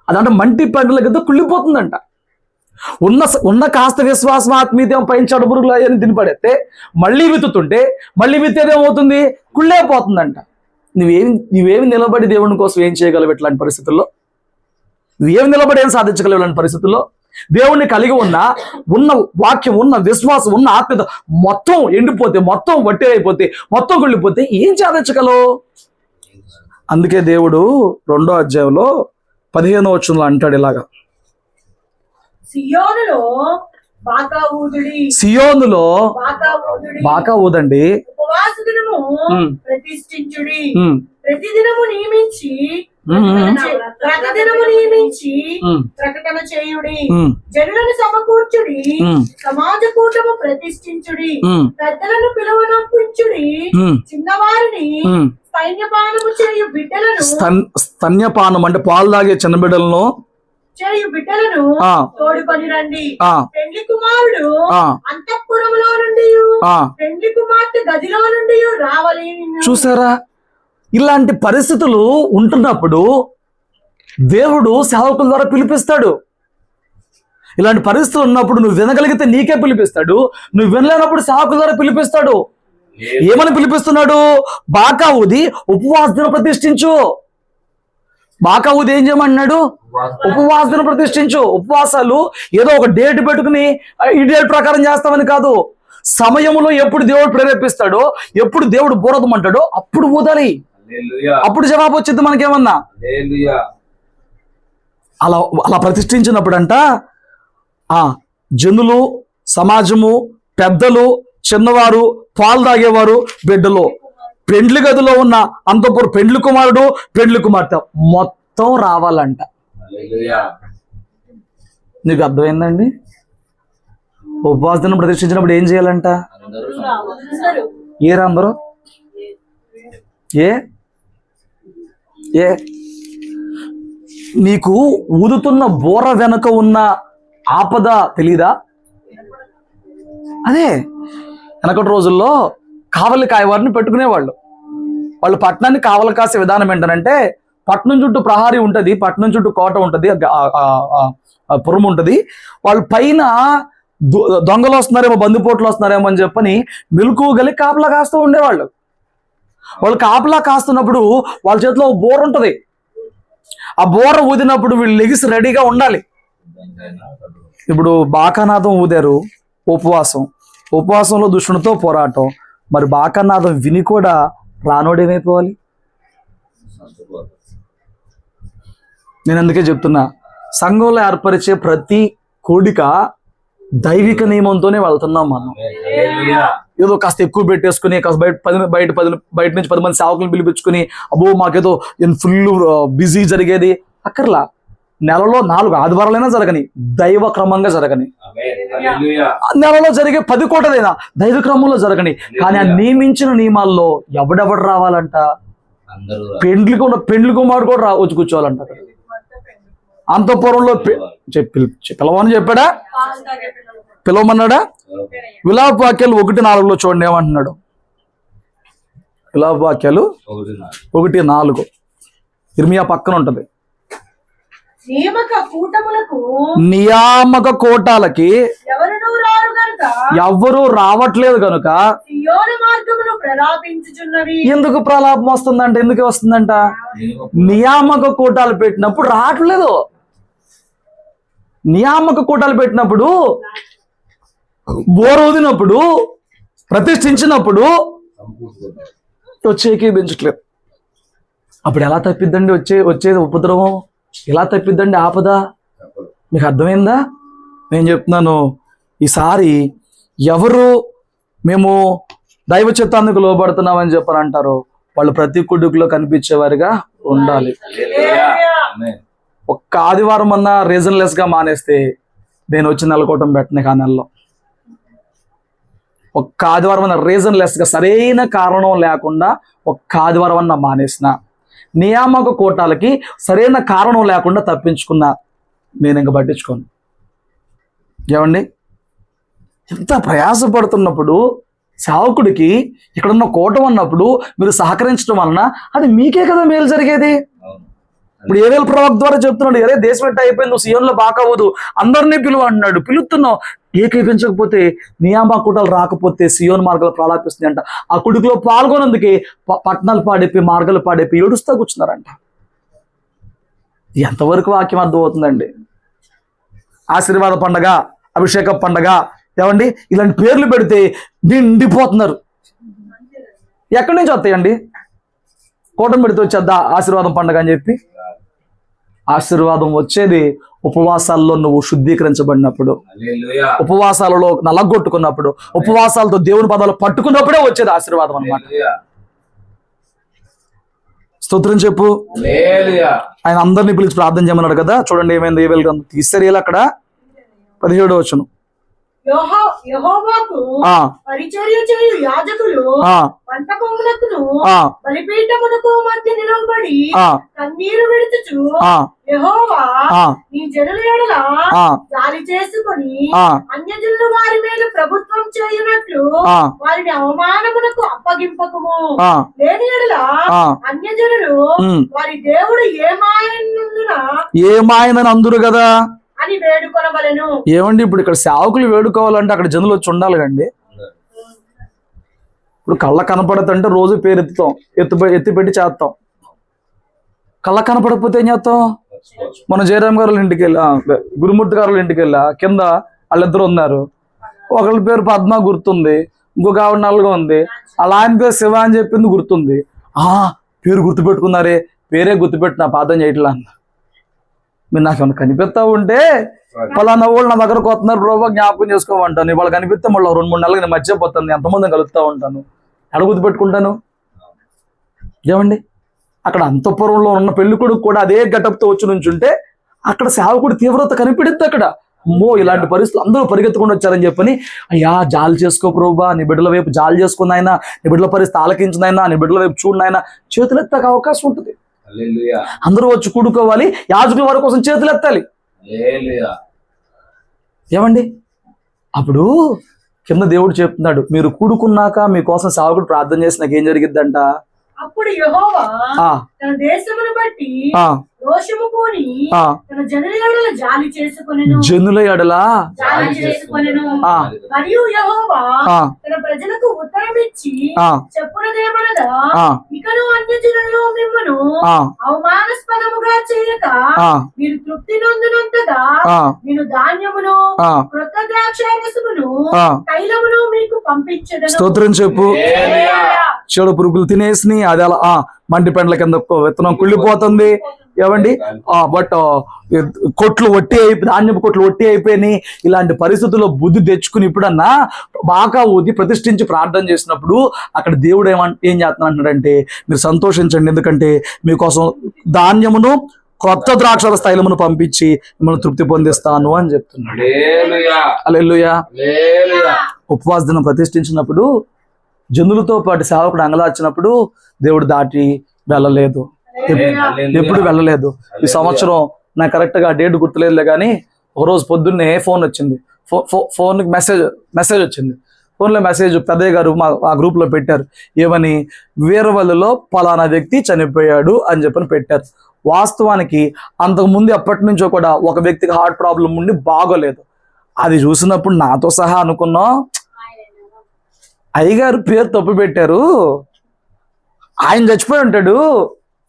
అదంటే మంటి పండుల కింద కుళ్ళిపోతుందంట. ఉన్న కాస్త విశ్వాసం ఆత్మీయత పైన చడుపురుగులు అయ్యని తినిపడేస్తే మళ్ళీ విత్తేదేమవుతుంది, కుళ్ళైపోతుందంట. నువ్వేమి నిలబడి దేవుని కోసం ఏం చేయగలవు ఇట్లాంటి పరిస్థితుల్లో? నువ్వేమి నిలబడి ఏం సాధించగలవు ఇలాంటి పరిస్థితుల్లో? దేవుణ్ణి కలిగి ఉన్న వాక్యం, ఉన్న విశ్వాసం, ఉన్న ఆత్మీయత మొత్తం ఎండిపోతే, మొత్తం వట్టి అయిపోతే, మొత్తం కుళ్ళిపోతే ఏం సాధించగలవు? అందుకే దేవుడు 2వ అధ్యాయంలో 15వ వచనంలో అంటాడు ఇలాగా, సియోనులో బాకా ఊదండి, ఉపవాస దినము ప్రతిష్ఠించుడి, ప్రతిదినము నియమించి ప్రకటన చేయుడి, జనులను సమకూర్చుడి, సమాజ కూటము ప్రతిష్ఠించుడి, పెద్దలను పిలువనంపించుడి, చిన్నవారిని స్తన్యపానము చేయు బిడ్డలను, స్తన్యపానం అంటే పాలు తాగే చిన్న బిడ్డలను తోడుకొని రండి. పెండ్లి కుమారుడు అంతఃపురములో నుండి, పెండ్లి కుమార్తె గదిలో నుండి రావాలి. చూసారా, ఇలాంటి పరిస్థితులు ఉంటున్నప్పుడు దేవుడు సేవకుల ద్వారా పిలిపిస్తాడు. ఇలాంటి పరిస్థితులు ఉన్నప్పుడు నువ్వు వినగలిగితే నీకే పిలిపిస్తాడు, నువ్వు వినలేనప్పుడు సేవకుల ద్వారా పిలిపిస్తాడు. ఏమని పిలిపిస్తున్నాడు? బాకా ఊది ఉపవాస దినం ప్రతిష్ఠించు. బాకా ఊది ఏం చేయమన్నాడు? ఉపవాస దినం ప్రతిష్ఠించు. ఉపవాసాలు ఏదో ఒక డేట్ పెట్టుకుని ఈ డేట్ ప్రకారం చేస్తామని కాదు. సమయంలో ఎప్పుడు దేవుడు ప్రేరేపిస్తాడో, ఎప్పుడు దేవుడు బోరదమంటాడో అప్పుడు ఊదాలి. అప్పుడు జవాబు వచ్చింది మనకేమన్నా. అలా ప్రతిష్ఠించినప్పుడంట జనులు, సమాజము, పెద్దలు, చిన్నవారు, పాలు తాగేవారు, బిడ్డలు, పెండ్లి గదిలో ఉన్న అంతపురం పెండ్లి కుమారుడు, పెండ్లి కుమార్తె మొత్తం రావాలంట. నీకు అర్థమైందండి? ఉపవాస దినం ప్రతిష్ఠించినప్పుడు ఏం చేయాలంట? అందరూ నీకు ఊదుతున్న బోర వెనుక ఉన్న ఆపద తెలీదా? అదే వెనకటి రోజుల్లో కావలి కాయవారిని పెట్టుకునేవాళ్ళు. వాళ్ళు పట్టణాన్ని కావలి కాసే విధానం ఏంటంటే, పట్టణం చుట్టూ ప్రహారీ ఉంటుంది, పట్టణం చుట్టూ కోట ఉంటుంది, పురం ఉంటుంది. వాళ్ళు పైన దొంగలు వస్తున్నారేమో, బందిపోట్లు వస్తున్నారేమో అని చెప్పని మెలకువగలి కాపలా కాస్తూ ఉండేవాళ్ళు. వాళ్ళు కాపలా కాస్తున్నప్పుడు వాళ్ళ చేతిలో బోర ఉంటుంది. ఆ బోర ఊదినప్పుడు వీళ్ళు లెగిసి రెడీగా ఉండాలి. ఇప్పుడు బాకానాదం ఊదారు ఉపవాసం, ఉపవాసంలో దుష్టునితో పోరాటం. మరి బాకానాదం విని కూడా రానోడేమైపోవాలి? నేను అందుకే చెప్తున్నా, సంఘంలో ఏర్పరిచే ప్రతి కూడిక దైవిక నియమంతోనే వెళ్తున్నాం మనం. ఏదో కాస్త ఎక్కువ పెట్టేసుకుని కాస్త బయట నుంచి 10 మంది సేవకులను పిలిపించుకుని అబ్బో మాకేదో ఫుల్ బిజీ జరిగేది అక్కర్లా. నెలలో 4 ఆదివారాలైనా జరగని, దైవ క్రమంగా జరగని. నెలలో జరిగే 10 కోటలైనా దైవ క్రమంలో జరగని. కానీ ఆ నియమించిన నియమాల్లో ఎవడెవడు రావాలంట? పెండ్లి కుమారుడు కూడా వచ్చి కూర్చోవాలంట. అంతఃపురంలో పిలవని చెప్పాడా? పిలవమన్నాడా? విలాప వాక్యాలు 1:4 చూడండి ఏమంటున్నాడు. విలాప వాక్యాలు 1:4 ఇర్మియా పక్కన ఉంటది. నియామక కూటాలకి ఎవరు రావట్లేదు కనుక ఎందుకు ప్రలాపం వస్తుందంట? ఎందుకు వస్తుందంట? నియామక కూటాలు పెట్టినప్పుడు రావట్లేదు. నియామక కూటాలు పెట్టినప్పుడు, బోరూదినప్పుడు, ప్రతిష్ఠించినప్పుడు వచ్చేకి పెంచట్లేదు. అప్పుడు ఎలా తప్పిద్దండి వచ్చేది ఉపద్రవం? ఎలా తప్పిద్దండి ఆపద? మీకు అర్థమైందా? నేను చెప్తున్నాను, ఈసారి ఎవరు మేము దైవ చిత్తానికి లోబడుతున్నామని చెప్పని అంటారో వాళ్ళు ప్రతి కుడుకులో కనిపించేవారిగా ఉండాలి. ఒక్క ఆదివారం అన్నా రీజన్లెస్ గా మానేస్తే నేను వచ్చి నెలకోవటం పెట్టిన ఆ నెలలో ఒక్క ఆదివారం అన్న రీజన్లెస్ గా, సరైన కారణం లేకుండా ఒక్క ఆదివారం అన్న మానేసిన, నియామక కోటాలకి సరైన కారణం లేకుండా తప్పించుకున్నా, నేను ఇంక పట్టించుకోను. ఏమండి, ఎంత ప్రయాసపడుతున్నప్పుడు సేవకుడికి ఇక్కడున్న కూటం అన్నప్పుడు మీరు సహకరించడం వలన అది మీకే కదా మేలు జరిగేది. ఇప్పుడు ఏవేళ ప్రవక్త ద్వారా చెప్తున్నాడు, అరే దేశం ఎట్ట అయిపోయింది, నువ్వు సీఎంలో బాకవ్వదు, అందరినీ పిలువ అంటున్నాడు. పిలుస్తున్నావు, ఏకీపించకపోతే నియామక కూటాలు రాకపోతే సియోన్ మార్గాలు ప్రలాపిస్తుంది అంట. ఆ కుడికిలో పాల్గొనందుకే పట్టణాలు పాడైపోయి మార్గాలు పాడైపోయి ఏడుస్తా కూర్చున్నారంట. ఎంతవరకు వాక్యం అర్థమవుతుందండి? ఆశీర్వాద పండగ, అభిషేక పండగ, ఏమండి ఇలాంటి పేర్లు పెడితే నిండిపోతున్నారు. ఎక్కడి నుంచి వస్తాయండి? కూటమి పెడితే వచ్చేద్దా ఆశీర్వాదం పండగ అని చెప్పి? ఆశీర్వాదం వచ్చేది ఉపవాసాల్లో నువ్వు శుద్ధీకరించబడినప్పుడు, ఉపవాసాలలో నలగొట్టుకున్నప్పుడు, ఉపవాసాలతో దేవుని పదాలు పట్టుకున్నప్పుడే వచ్చేది ఆశీర్వాదం అన్నమాట. స్తోత్రం చెప్పు. ఆయన అందరినీ పిలిచి ప్రార్థన చేయమన్నాడు కదా. చూడండి ఏమైంది. ఏవేళ గ్రంథం తీసేయాలి అక్కడ 17వ వచనం. యెహోవాకు పరిచర్య చేయు యాజకులు మంటపమునకును బలిపీఠమునకు మధ్య నిలబడి కన్నీరు విడుచుచు, యెహోవా నీ జనుల యెడల జాలి చేసుకొని అన్యజనులు వారి మీద ప్రభుత్వం చేయునట్లు వారిని అవమానమునకు అప్పగింపకము. లేని యెడల అన్యజనులు వారి దేవుడు ఏమాయనని అందురు కదా అని వేడుకొనవలెను. ఏమండి, ఇప్పుడు ఇక్కడ సేవకులు వేడుకోవాలంటే అక్కడ జనులు వచ్చి ఉండాలి కండి. ఇప్పుడు కళ్ళ కనపడతంటే రోజు పేరు ఎత్తుతాం, ఎత్తి పెట్టి చేస్తాం. కళ్ళ కనపడకపోతే ఏం చేస్తాం? మన జయరామ్ గారు ఇంటికి వెళ్ళా, గురుమూర్తి గారు ఇంటికి వెళ్ళా, కింద వాళ్ళిద్దరు ఉన్నారు. ఒకళ్ళ పేరు పద్మ గుర్తుంది, ఇంకొక ఆవిడ నల్లగా ఉంది, అలా ఆయన పేరు శివ అని చెప్పింది గుర్తుంది. పేరు గుర్తుపెట్టుకున్నారే, పేరే గుర్తుపెట్టిన ప్రార్థన చేయట్లా అన్న. మీరు నాకు ఏమన్నా కనిపిస్తా ఉంటే పలానా వాళ్ళు నా దగ్గరకు వస్తున్నారు ప్రభు జ్ఞాపకం చేసుకోమంటాను. వాళ్ళు కనిపిస్తే మళ్ళీ 2-3 నెలలకు నేను మర్చిపోతాను, ఎంతమంది కలుగుతూ ఉంటాను, ఎడ గుర్తుపెట్టుకుంటాను? ఏమండి, అక్కడ అంతఃపురంలో ఉన్న పెళ్ళికొడుకు కూడా అదే గెటప్తో వచ్చి నుంచుంటే అక్కడ సేవకుడు తీవ్రత కనిపిడిద్ది. అక్కడ అమ్మో ఇలాంటి పరిస్థితులు అందరూ పరిగెత్తుకొని వచ్చారని చెప్పని, అయ్యా జాలి చేసుకో ప్రభువా, నీ బిడ్డల వైపు జాలి చేసుకున్నాయినా, నీ బిడ్డల పరిస్థితి ఆలకించినైనా, నీ బిడ్డల వైపు చూడనైనా చేతులెత్తాక అవకాశం ఉంటుంది. అందరూ వచ్చి కూడుకోవాలి, యాజకుల వారి కోసం చేతులు ఎత్తాలి. ఏమండి, అప్పుడు కింద దేవుడు చెప్తున్నాడు, మీరు కూడుకున్నాక మీకోసం సేవకుడు ప్రార్థన చేసి నాకు ఏం జరిగిద్దంట? అప్పుడు యెహోవా తన దేశమును బట్టి రోషము పూని ఆ, తన జనుల ఎడల జాలి చేసుకొనెను. జనుల ఎడలా జాలి చేసుకొనెను. ఆ, మరియు యెహోవా ఆ, తన ప్రజలకు ఉత్తరమిచ్చి ఆ, చెప్పునదేమనగా, ఆ, ఇకను అన్యజనులలో మిమ్మును ఆ, అవమానాస్పదముగా చేయక ఆ, మీరు తృప్తి నొందునంతగా ఆ, నేను ధాన్యమును ఆ, క్రొత్త ద్రాక్షారసమును ఆ. తైలమును మీకు పంపించదను. స్తోత్రం చెప్పు. చెడు పురుగులు తినేసి అది అలా మంటి పెండ్ల కింద విత్తనం కుళ్ళిపోతుంది. ఏమండి బట్ కొట్లు వట్టి ధాన్యపు కొట్లు వట్టి అయిపోయినాయి. ఇలాంటి పరిస్థితుల్లో బుద్ధి తెచ్చుకుని ఇప్పుడన్నా బాగా ఊది ప్రతిష్ఠించి ప్రార్థన చేసినప్పుడు అక్కడ దేవుడు ఏం చేస్తున్నాడంటే, మీరు సంతోషించండి, ఎందుకంటే మీకోసం ధాన్యమును క్రొత్త ద్రాక్షల స్థైలమును పంపించి మిమ్మల్ని తృప్తి పొందిస్తాను అని చెప్తున్నాడు. హల్లెలూయా. ఉపవాస దినం ప్రతిష్ఠించినప్పుడు జనులతో పాటు సేవకుడు అంగలార్చినప్పుడు దేవుడు దాటి వెళ్ళలేదు, ఎప్పుడు వెళ్ళలేదు. ఈ సంవత్సరం నాకు కరెక్ట్ గా డేట్ గుర్తులేదులే, కానీ ఒకరోజు పొద్దున్నే ఫోన్ వచ్చింది. ఫోన్కి మెసేజ్ వచ్చింది. ఫోన్లో మెసేజ్ పెద్దయ్య గారు ఆ గ్రూప్ లో పెట్టారు. ఏమని, వీరవల్లిలో పలానా వ్యక్తి చనిపోయాడు అని చెప్పని పెట్టారు. వాస్తవానికి అంతకుముందు ఎప్పటి నుంచో కూడా ఒక వ్యక్తికి హార్ట్ ప్రాబ్లం ఉండి బాగోలేదు. అది చూసినప్పుడు నాతో సహా అనుకున్నాం, అయ్యగారు పేరు తప్పు పెట్టారు, ఆయన చచ్చిపోయి ఉంటాడు,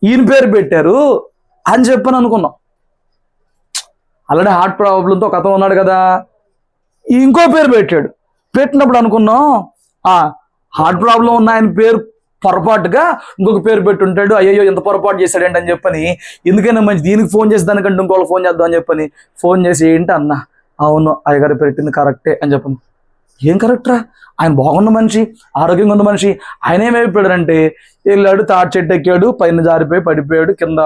ఈయన పేరు పెట్టారు అని చెప్పని అనుకున్నాం. ఆల్రెడీ హార్ట్ ప్రాబ్లంతో ఒక అతను ఉన్నాడు కదా, ఇంకో పేరు పెట్టాడు. పెట్టినప్పుడు అనుకున్నాం, హార్ట్ ప్రాబ్లం ఉన్న ఆయన పేరు పొరపాటుగా ఇంకొక పేరు పెట్టి ఉంటాడు, అయ్యో ఎంత పొరపాటు చేశాడేంటి అని చెప్పని, ఎందుకైనా మంచి దీనికి ఫోన్ చేసి దానికంటే ఇంకోళ్ళు ఫోన్ చేద్దాం అని చెప్పని ఫోన్ చేసి, ఏంటి అన్న, అవును అయ్యగారు పెట్టింది కరెక్టే అని చెప్పను. ఏం కరెక్టరా, ఆయన బాగున్న మనిషి, ఆరోగ్యంగా ఉన్న మనిషి, ఆయన ఏమైపోయాడంటే వెళ్ళాడు, తాటి చెట్టు ఎక్కాడు, పైన జారిపోయి పడిపోయాడు, కింద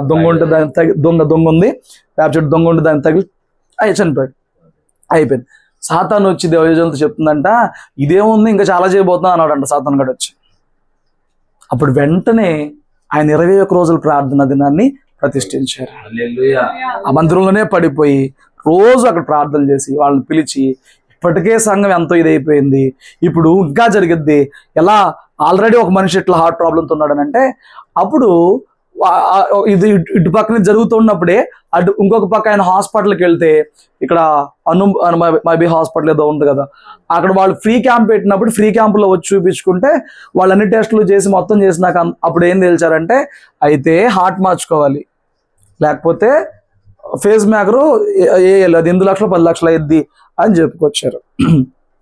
దొంగ ఉంటే దాన్ని దొంగ ఉంది, వేప చెట్టు దొంగ ఉంటే దాన్ని తగిలి చనిపోయాడు. అయిపోయింది. సాతాను వచ్చి దేవజనులతో చెప్తుందంట, ఇదేముంది ఇంకా చాలా చేయబోతున్నా అన్నాడంట సాతాను గడు వచ్చి. అప్పుడు వెంటనే ఆయన 21 రోజుల ప్రార్థన దినాన్ని ప్రతిష్ఠించారు. ఆ మందిరంలోనే పడిపోయి రోజు అక్కడ ప్రార్థన చేసి వాళ్ళని పిలిచి, ఇప్పటికే సంఘం ఎంతో ఇదైపోయింది, ఇప్పుడు ఇంకా జరిగిద్ది ఎలా, ఆల్రెడీ ఒక మనిషి ఇట్లా హార్ట్ ప్రాబ్లంతో ఉన్నాడనంటే, అప్పుడు ఇది ఇటు పక్కన జరుగుతున్నప్పుడే అటు ఇంకొక పక్క ఆయన హాస్పిటల్కి వెళ్తే, ఇక్కడ మైబీ హాస్పిటల్ ఏదో ఉంది కదా, అక్కడ వాళ్ళు ఫ్రీ క్యాంప్ పెట్టినప్పుడు ఫ్రీ క్యాంపులో వచ్చి చూపించుకుంటే వాళ్ళు అన్ని టెస్టులు చేసి మొత్తం చేసినాక అప్పుడు ఏం తేల్చారంటే, అయితే హార్ట్ మార్చుకోవాలి, లేకపోతే ఫేస్ మేకరు వేయాలి, అది 8 లక్షలు 10 లక్షలు అయ్యిద్ది అని చెప్పుకొచ్చారు.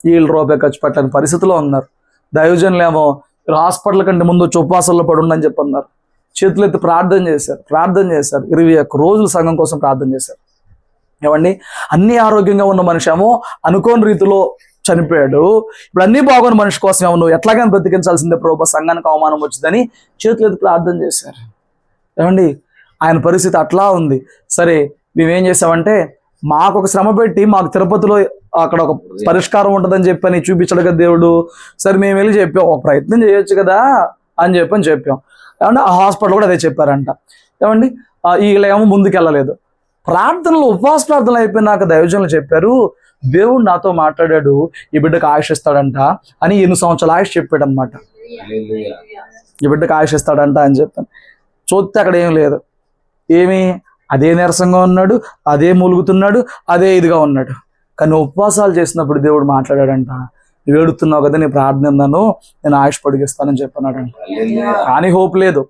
వీళ్ళు రూపాయి ఖర్చు పెట్టని పరిస్థితిలో ఉన్నారు. దైవజనులేమో హాస్పిటల్ కంటే ముందు వచ్చి ఉపవాసాల్లో పడుండని చెప్పన్నారు. చేతులు ఎత్తి ప్రార్థన చేశారు. 21 రోజులు సంఘం కోసం ప్రార్థన చేశారు. ఏమండి, అన్ని ఆరోగ్యంగా ఉన్న మనిషి ఏమో అనుకోని రీతిలో చనిపోయాడు. ఇప్పుడు అన్ని బాగున్న మనిషి కోసం ఏమో నువ్వు ఎట్లాగైనా బ్రతికించాల్సిందే ప్రభు, సంఘానికి అవమానం వచ్చిందని చేతులు ఎత్తి ప్రార్థన చేశారు. ఏమండి, ఆయన పరిస్థితి అట్లా ఉంది. సరే, మేమేం చేసామంటే, మాకు ఒక శ్రమ పెట్టి మాకు తిరుపతిలో అక్కడ ఒక పరిష్కారం ఉంటుందని చెప్పని చూపించాడు కదా దేవుడు. సరే మేము వెళ్ళి చెప్పాం, ఒక ప్రయత్నం చేయొచ్చు కదా అని చెప్పాం. ఏమంటే ఆ హాస్పిటల్ కూడా అదే చెప్పారంట. ఏమండి, వీళ్ళేమో ముందుకు వెళ్ళలేదు. ప్రార్థనలు, ఉపవాస ప్రార్థనలు అయిపోయినాక దైవజనులు చెప్పారు, దేవుడు నాతో మాట్లాడాడు, ఈ బిడ్డకు ఆయుష్ ఇస్తాడంట అని 8 సంవత్సరాల ఆయుష్ చెప్పాడు అనమాట. ఈ బిడ్డకు ఆయుష్ ఇస్తాడంట అని చెప్పాను. చూస్తే అక్కడ ఏం లేదు, ఏమి అదే నీరసంగా ఉన్నాడు, అదే మూలుగుతున్నాడు, అదే ఇదిగా ఉన్నాడు. కానీ ఉపవాసాలు చేసినప్పుడు దేవుడు మాట్లాడాడంట, నువ్వు ఏడుతున్నావు కదా, నీ ప్రార్థన ఉందను, నేను ఆయుష్ పొడిగిస్తానని చెప్పన్నాడంట. కానీ హోప్ లేదు.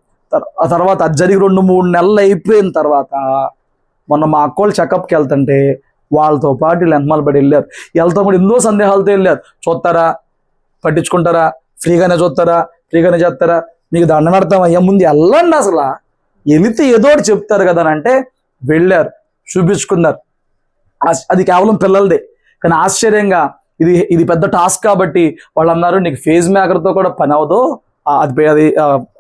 ఆ తర్వాత అది జరిగి 2-3 నెలలు అయిపోయిన తర్వాత మొన్న మా అక్కోళ్ళు చెకప్కి వెళ్తుంటే వాళ్ళతో పాటు వీళ్ళు వెనమాల పడి వెళ్ళారు. వెళ్తా కూడా ఎన్నో సందేహాలతో వెళ్ళారు. చూస్తారా, పట్టించుకుంటారా, ఫ్రీగానే చూస్తారా, ఫ్రీగానే చేస్తారా, మీకు దండం పెడతాం అయ్యా, ముందు వెళ్ళండి, అసలు వెళితే ఏదో ఒకటి చెప్తారు కదా అని అంటే వెళ్ళారు, చూపించుకున్నారు. అది కేవలం పిల్లలదే. కానీ ఆశ్చర్యంగా ఇది పెద్ద టాస్క్ కాబట్టి వాళ్ళు అన్నారు, నీకు ఫేస్ మేకర్తో కూడా పని అవ్వదు,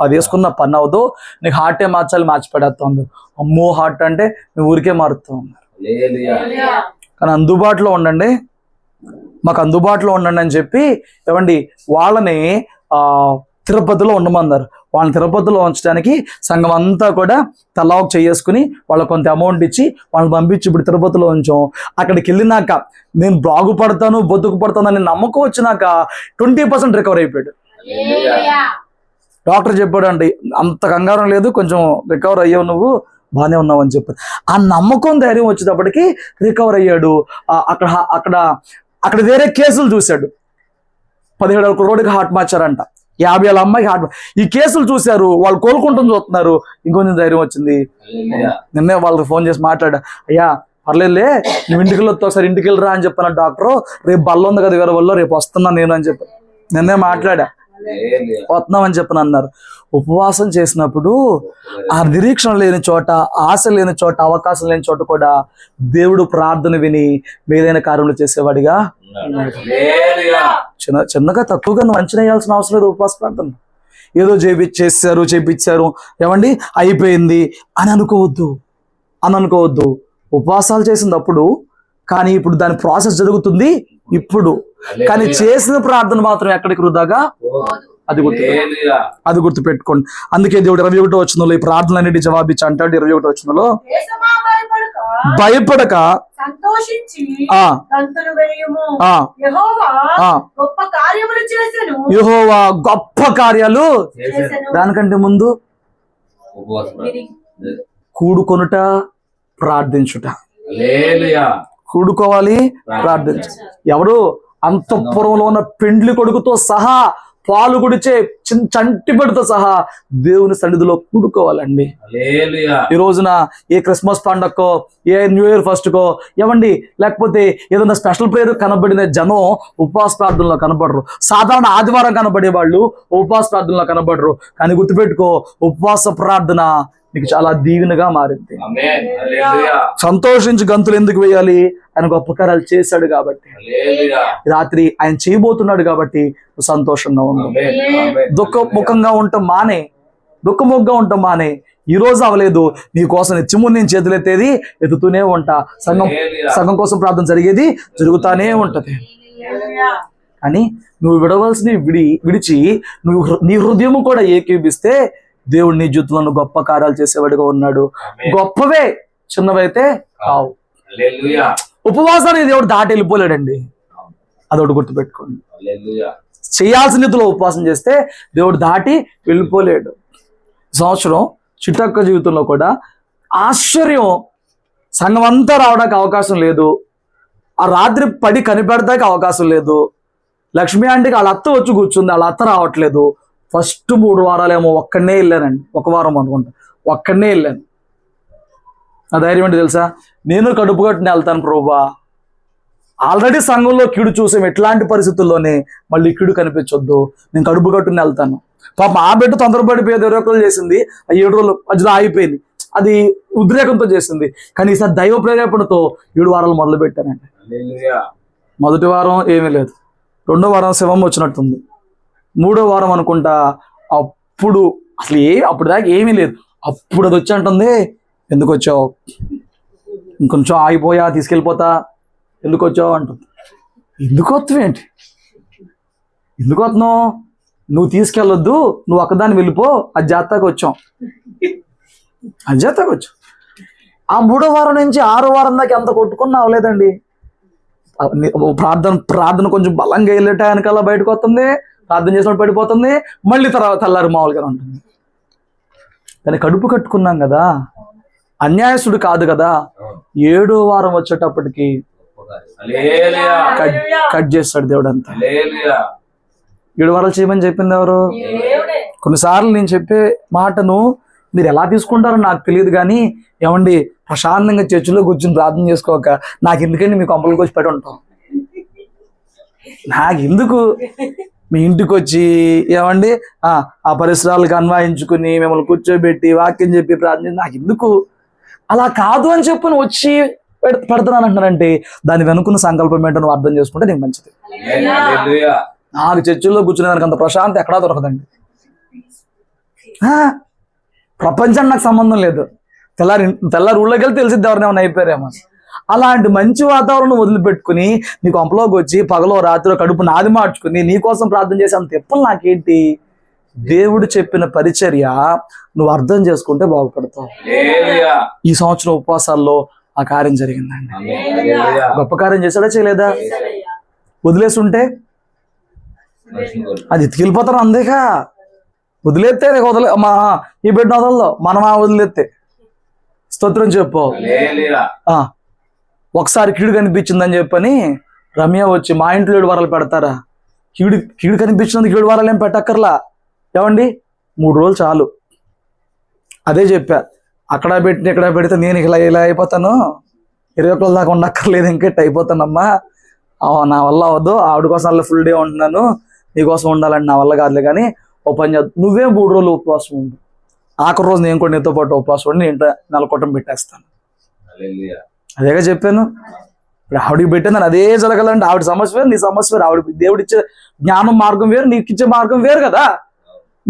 అది వేసుకున్న పని అవ్వదు, నీకు హార్టే మార్చాలి, మార్చి పెడేస్తుంది. అమ్మో, హార్ట్ అంటే మీ ఊరికే మారుతూ ఉన్నారు. కానీ అందుబాటులో ఉండండి, మాకు అందుబాటులో ఉండండి అని చెప్పి ఏమండి వాళ్ళని తిరుపతిలో ఉండమన్నారు. వాళ్ళని తిరుపతిలో ఉంచడానికి సంఘం అంతా కూడా తలా ఒక చేసుకుని వాళ్ళకి కొంత అమౌంట్ ఇచ్చి వాళ్ళని పంపించి ఇప్పుడు తిరుపతిలో ఉంచాం. అక్కడికి వెళ్ళినాక నేను బాగుపడతాను, బతుకుపడతాను అని నమ్మకం వచ్చినాక 20% రికవర్ అయిపోయాడు. డాక్టర్ చెప్పాడు అండి, అంత కంగారం లేదు, కొంచెం రికవర్ అయ్యావు, నువ్వు బాగానే ఉన్నావు అని చెప్పారు. ఆ నమ్మకం ధైర్యం వచ్చేటప్పటికి రికవర్ అయ్యాడు. అక్కడ అక్కడ అక్కడ వేరే కేసులు చూశాడు. 17 crore హార్ట్ మార్చారంట, 50 అమ్మాయికి హార్ట్. ఈ కేసులు చూశారు, వాళ్ళు కోలుకుంటుంది చూస్తున్నారు. ఇంకొంచెం ధైర్యం వచ్చింది. నిన్నే వాళ్ళకి ఫోన్ చేసి మాట్లాడా, అయ్యా పర్లేదులే నువ్వు ఇంటికి వెళ్ళొద్దు, ఒకసారి ఇంటికి వెళ్ళరా అని చెప్పాను డాక్టరు. రేపు బల్ల ఉంది కదా వేరే వాళ్ళు, రేపు వస్తున్నా నేను అని చెప్పి నిన్నే మాట్లాడా, వస్తున్నామని చెప్పని అన్నారు. ఉపవాసం చేసినప్పుడు ఆ నిరీక్షణ లేని చోట, ఆశ లేని చోట, అవకాశం లేని చోట కూడా దేవుడు ప్రార్థన విని మేలైన కార్యములు చేసేవాడిగా చిన్నగా తక్కువగా నువ్వు అంచనా వేయాల్సిన అవసరం లేదు. ఉపవాస ప్రార్థన ఏదో చేపించారు ఏమండి అయిపోయింది అని అనుకోవద్దు. ఉపవాసాలు చేసినప్పుడు కానీ ఇప్పుడు దాని ప్రాసెస్ జరుగుతుంది ఇప్పుడు, కానీ చేసిన ప్రార్థన మాత్రం ఎక్కడికి వృధాగా అది గుర్తుపెట్టుకోండి. అందుకే దేవుడు 21వ వచనంలో ఈ ప్రార్థనలన్నిటి జవాబిచ్చి అంటాడు. 21వ వచనంలో భయపడక యెహోవా గొప్ప కార్యాలు. దానికంటే ముందు కూడుకొనుట, ప్రార్థించుట. కూడుకోవాలి, ప్రార్థించు. ఎవరు అంతఃపురంలో ఉన్న పెండ్లి కొడుకుతో సహా, పాలు గుడిచే చంటిబడితో సహా దేవుని సన్నిధిలో కూడుకోవాలండి. ఈ రోజున ఏ క్రిస్మస్ పండగకో, ఏ న్యూ ఇయర్ ఫస్ట్ కో ఏమండి, లేకపోతే ఏదైనా స్పెషల్ ప్రేయర్ కనబడిన జనం ఉపవాస ప్రార్థనలో కనబడరు. సాధారణ ఆదివారం కనబడే వాళ్ళు ఉపవాస ప్రార్థనలో కనబడరు. కానీ గుర్తుపెట్టుకో, ఉపవాస ప్రార్థన నీకు చాలా దీవెనగా మారింది. సంతోషించి గంతులు ఎందుకు వేయాలి? ఆయన గొప్ప కార్యాలు చేశాడు కాబట్టి, రాత్రి ఆయన చేయబోతున్నాడు కాబట్టి నువ్వు సంతోషంగా ఉన్నావు. దుఃఖముఖంగా ఉంటాం మానే. ఈ రోజు అవ్వలేదు, నీ కోసం నిత్యము నేను చేతులెత్తేది ఎత్తుతూనే ఉంటా. సంఘం కోసం ప్రార్థన జరిగేది జరుగుతానే ఉంటది. కానీ నువ్వు విడవలసినవి విడిచి నువ్వు నీ హృదయము కూడా ఏకీపిస్తే దేవుడు నీ జీవితంలో గొప్ప కార్యాలు చేసేవాడిగా ఉన్నాడు. గొప్పవే, చిన్నవైతే కావు. ఉపవాసాన్ని దేవుడు దాటి వెళ్ళిపోలేడండి, అదొకటి గుర్తుపెట్టుకోండి. చేయాల్సిన రీతిలో ఉపవాసం చేస్తే దేవుడు దాటి వెళ్ళిపోలేడు. సంవత్సరం చిట్టక్క జీవితంలో కూడా ఆశ్చర్యం, సంఘం అంతా రావడానికి అవకాశం లేదు, ఆ రాత్రి పడి కనిపెడతానికి అవకాశం లేదు. లక్ష్మి ఆంటీకి వాళ్ళ అత్త వచ్చి కూర్చుంది, వాళ్ళ అత్త రావట్లేదు. ఫస్ట్ 3 వారాలేమో ఒక్కడనే వెళ్ళానండి, 1 వారం అనుకుంటా, ఒక్కడనే వెళ్ళాను. నా ధైర్యం ఏంటి తెలుసా? నేను కడుపు కట్టుని వెళ్తాను ప్రభువా. ఆల్రెడీ సంఘంలో కీడు చూసాం, ఎట్లాంటి పరిస్థితుల్లోనే మళ్ళీ కీడు కనిపించొద్దు, నేను కడుపు కట్టుని వెళ్తాను. పాప ఆ బిడ్డ తొందరపడిపోయి 20 రోజులు చేసింది, ఆ 7 రోజులు మధ్యలో ఆగిపోయింది, అది ఉద్రేకంతో చేసింది. కానీ ఈసారి దైవ ప్రేరేపణతో 7 వారాలు మొదలు పెట్టానండి. మొదటి వారం ఏమీ లేదు, 2వ వారం శివం వచ్చినట్టుంది, 3వ వారం అనుకుంటా అప్పుడు అసలు అప్పుడు దాకా ఏమీ లేదు. అప్పుడు అది వచ్చి అంటుంది, ఎందుకు వచ్చావు? ఇంకొంచెం ఆగిపోయా, తీసుకెళ్ళిపోతా, ఎందుకు వచ్చావు అంటుంది. ఎందుకు వస్తావేంటి? ఎందుకు వస్తున్నావు? నువ్వు తీసుకెళ్ళొద్దు, నువ్వు ఒక్కదాన్ని వెళ్ళిపో, అది జాతకు వచ్చాం. ఆ 3వ వారం నుంచి 6వ వారం దాకా ఎంత కొట్టుకున్నా అవ్వలేదండి. ప్రార్థన కొంచెం బలంగా వెళ్ళే టైంకల్లా బయటకు వస్తుంది, ప్రార్థన చేసినప్పుడు పడిపోతుంది, మళ్ళీ తర్వాత తెల్లారి మామూలుగా ఉంటుంది. కానీ కడుపు కట్టుకున్నాం కదా, అన్యాయస్తుడు కాదు కదా. 7వ వారం వచ్చేటప్పటికి కట్ చేస్తాడు దేవుడు అంతా. 7 వారాలు చేయమని చెప్పింది ఎవరు? కొన్నిసార్లు నేను చెప్పే మాటను మీరు ఎలా తీసుకుంటారో నాకు తెలియదు, కానీ ఏమండి ప్రశాంతంగా చర్చిలో కూర్చుని ప్రార్థన చేసుకోక నాకు ఎందుకండి మీ కొంపలకు వచ్చి పెట్టి ఉంటాం, నాకు ఎందుకు మీ ఇంటికి వచ్చి ఏమండి ఆ పరిసరాలకు అన్వయించుకుని మిమ్మల్ని కూర్చోబెట్టి వాక్యం చెప్పి ప్రార్థన, నాకు ఎందుకు? అలా కాదు అని చెప్పి వచ్చి పెడుతున్నాను అంటున్నానంటే దాని వెనుకున్న సంకల్పం ఏంటో నువ్వు అర్థం చేసుకుంటే నీకు మంచిది. నాకు చర్చిల్లో కూర్చునే దానికి అంత ప్రశాంతం ఎక్కడా దొరకదండి. ప్రపంచం నాకు సంబంధం లేదు, తెల్లారి ఊళ్ళోకి వెళ్తే తెలిసిద్ది ఎవరిని ఏమైనా అయిపోయారేమో. అలాంటి మంచి వాతావరణం వదిలిపెట్టుకుని నీ కొంపలోకి వచ్చి పగలో రాత్రిలో కడుపు నాది మార్చుకుని నీకోసం ప్రార్థన చేసే అంత తెప్పలు నాకేంటి? దేవుడు చెప్పిన పరిచర్య నువ్వు అర్థం చేసుకుంటే బాగుపడతావు. ఈ సంవత్సరం ఉపవాసాల్లో ఆ కార్యం జరిగిందండి. గొప్ప కార్యం చేశాడా చేయలేదా? వదిలేసి ఉంటే అది ఎత్తుకెళ్ళిపోతారు. అందేకా వదిలేస్తే ఈ బిడ్డ వదలదు, మనం వదిలేస్తే స్తోత్రం చెప్పు. ఆ, ఒకసారి కీడు కనిపించిందని చెప్పని రమ్య వచ్చి మా ఇంట్లో 7 వారాలు పెడతారా? కీడు కనిపించినందుకు 7 వారాలు ఏం పెట్టక్కర్లా. ఏమండి 3 రోజులు చాలు. అదే చెప్పా, అక్కడ పెట్టి ఇక్కడ పెడితే నేను ఇలా అయిపోతాను, 20 ఒకళ్ళ దాకా ఉండక్కర్లేదు, ఇంకెట్ అయిపోతానమ్మా, నా వల్ల అవద్దు, ఆవిడ కోసం అలా ఫుల్ డే ఉంటున్నాను, నీకోసం ఉండాలని నా వల్ల కాదులే, కానీ ఓ పని చేద్దాం, నువ్వే 3 రోజులు ఉపవాసం ఉండు, ఆఖరి రోజు నేను కూడా నీతో పాటు ఉపవాసం ఉండి నేను నెలకొట్టం పెట్టేస్తాను. అదేగా చెప్పాను. ఇప్పుడు ఆవిడికి పెట్టింది అదే జరగాలంటే ఆవిడ సమస్య వేరు, నీ సమస్య వేరు. ఆవిడ దేవుడిచ్చే జ్ఞానం మార్గం వేరు, నీకు ఇచ్చే మార్గం వేరు కదా.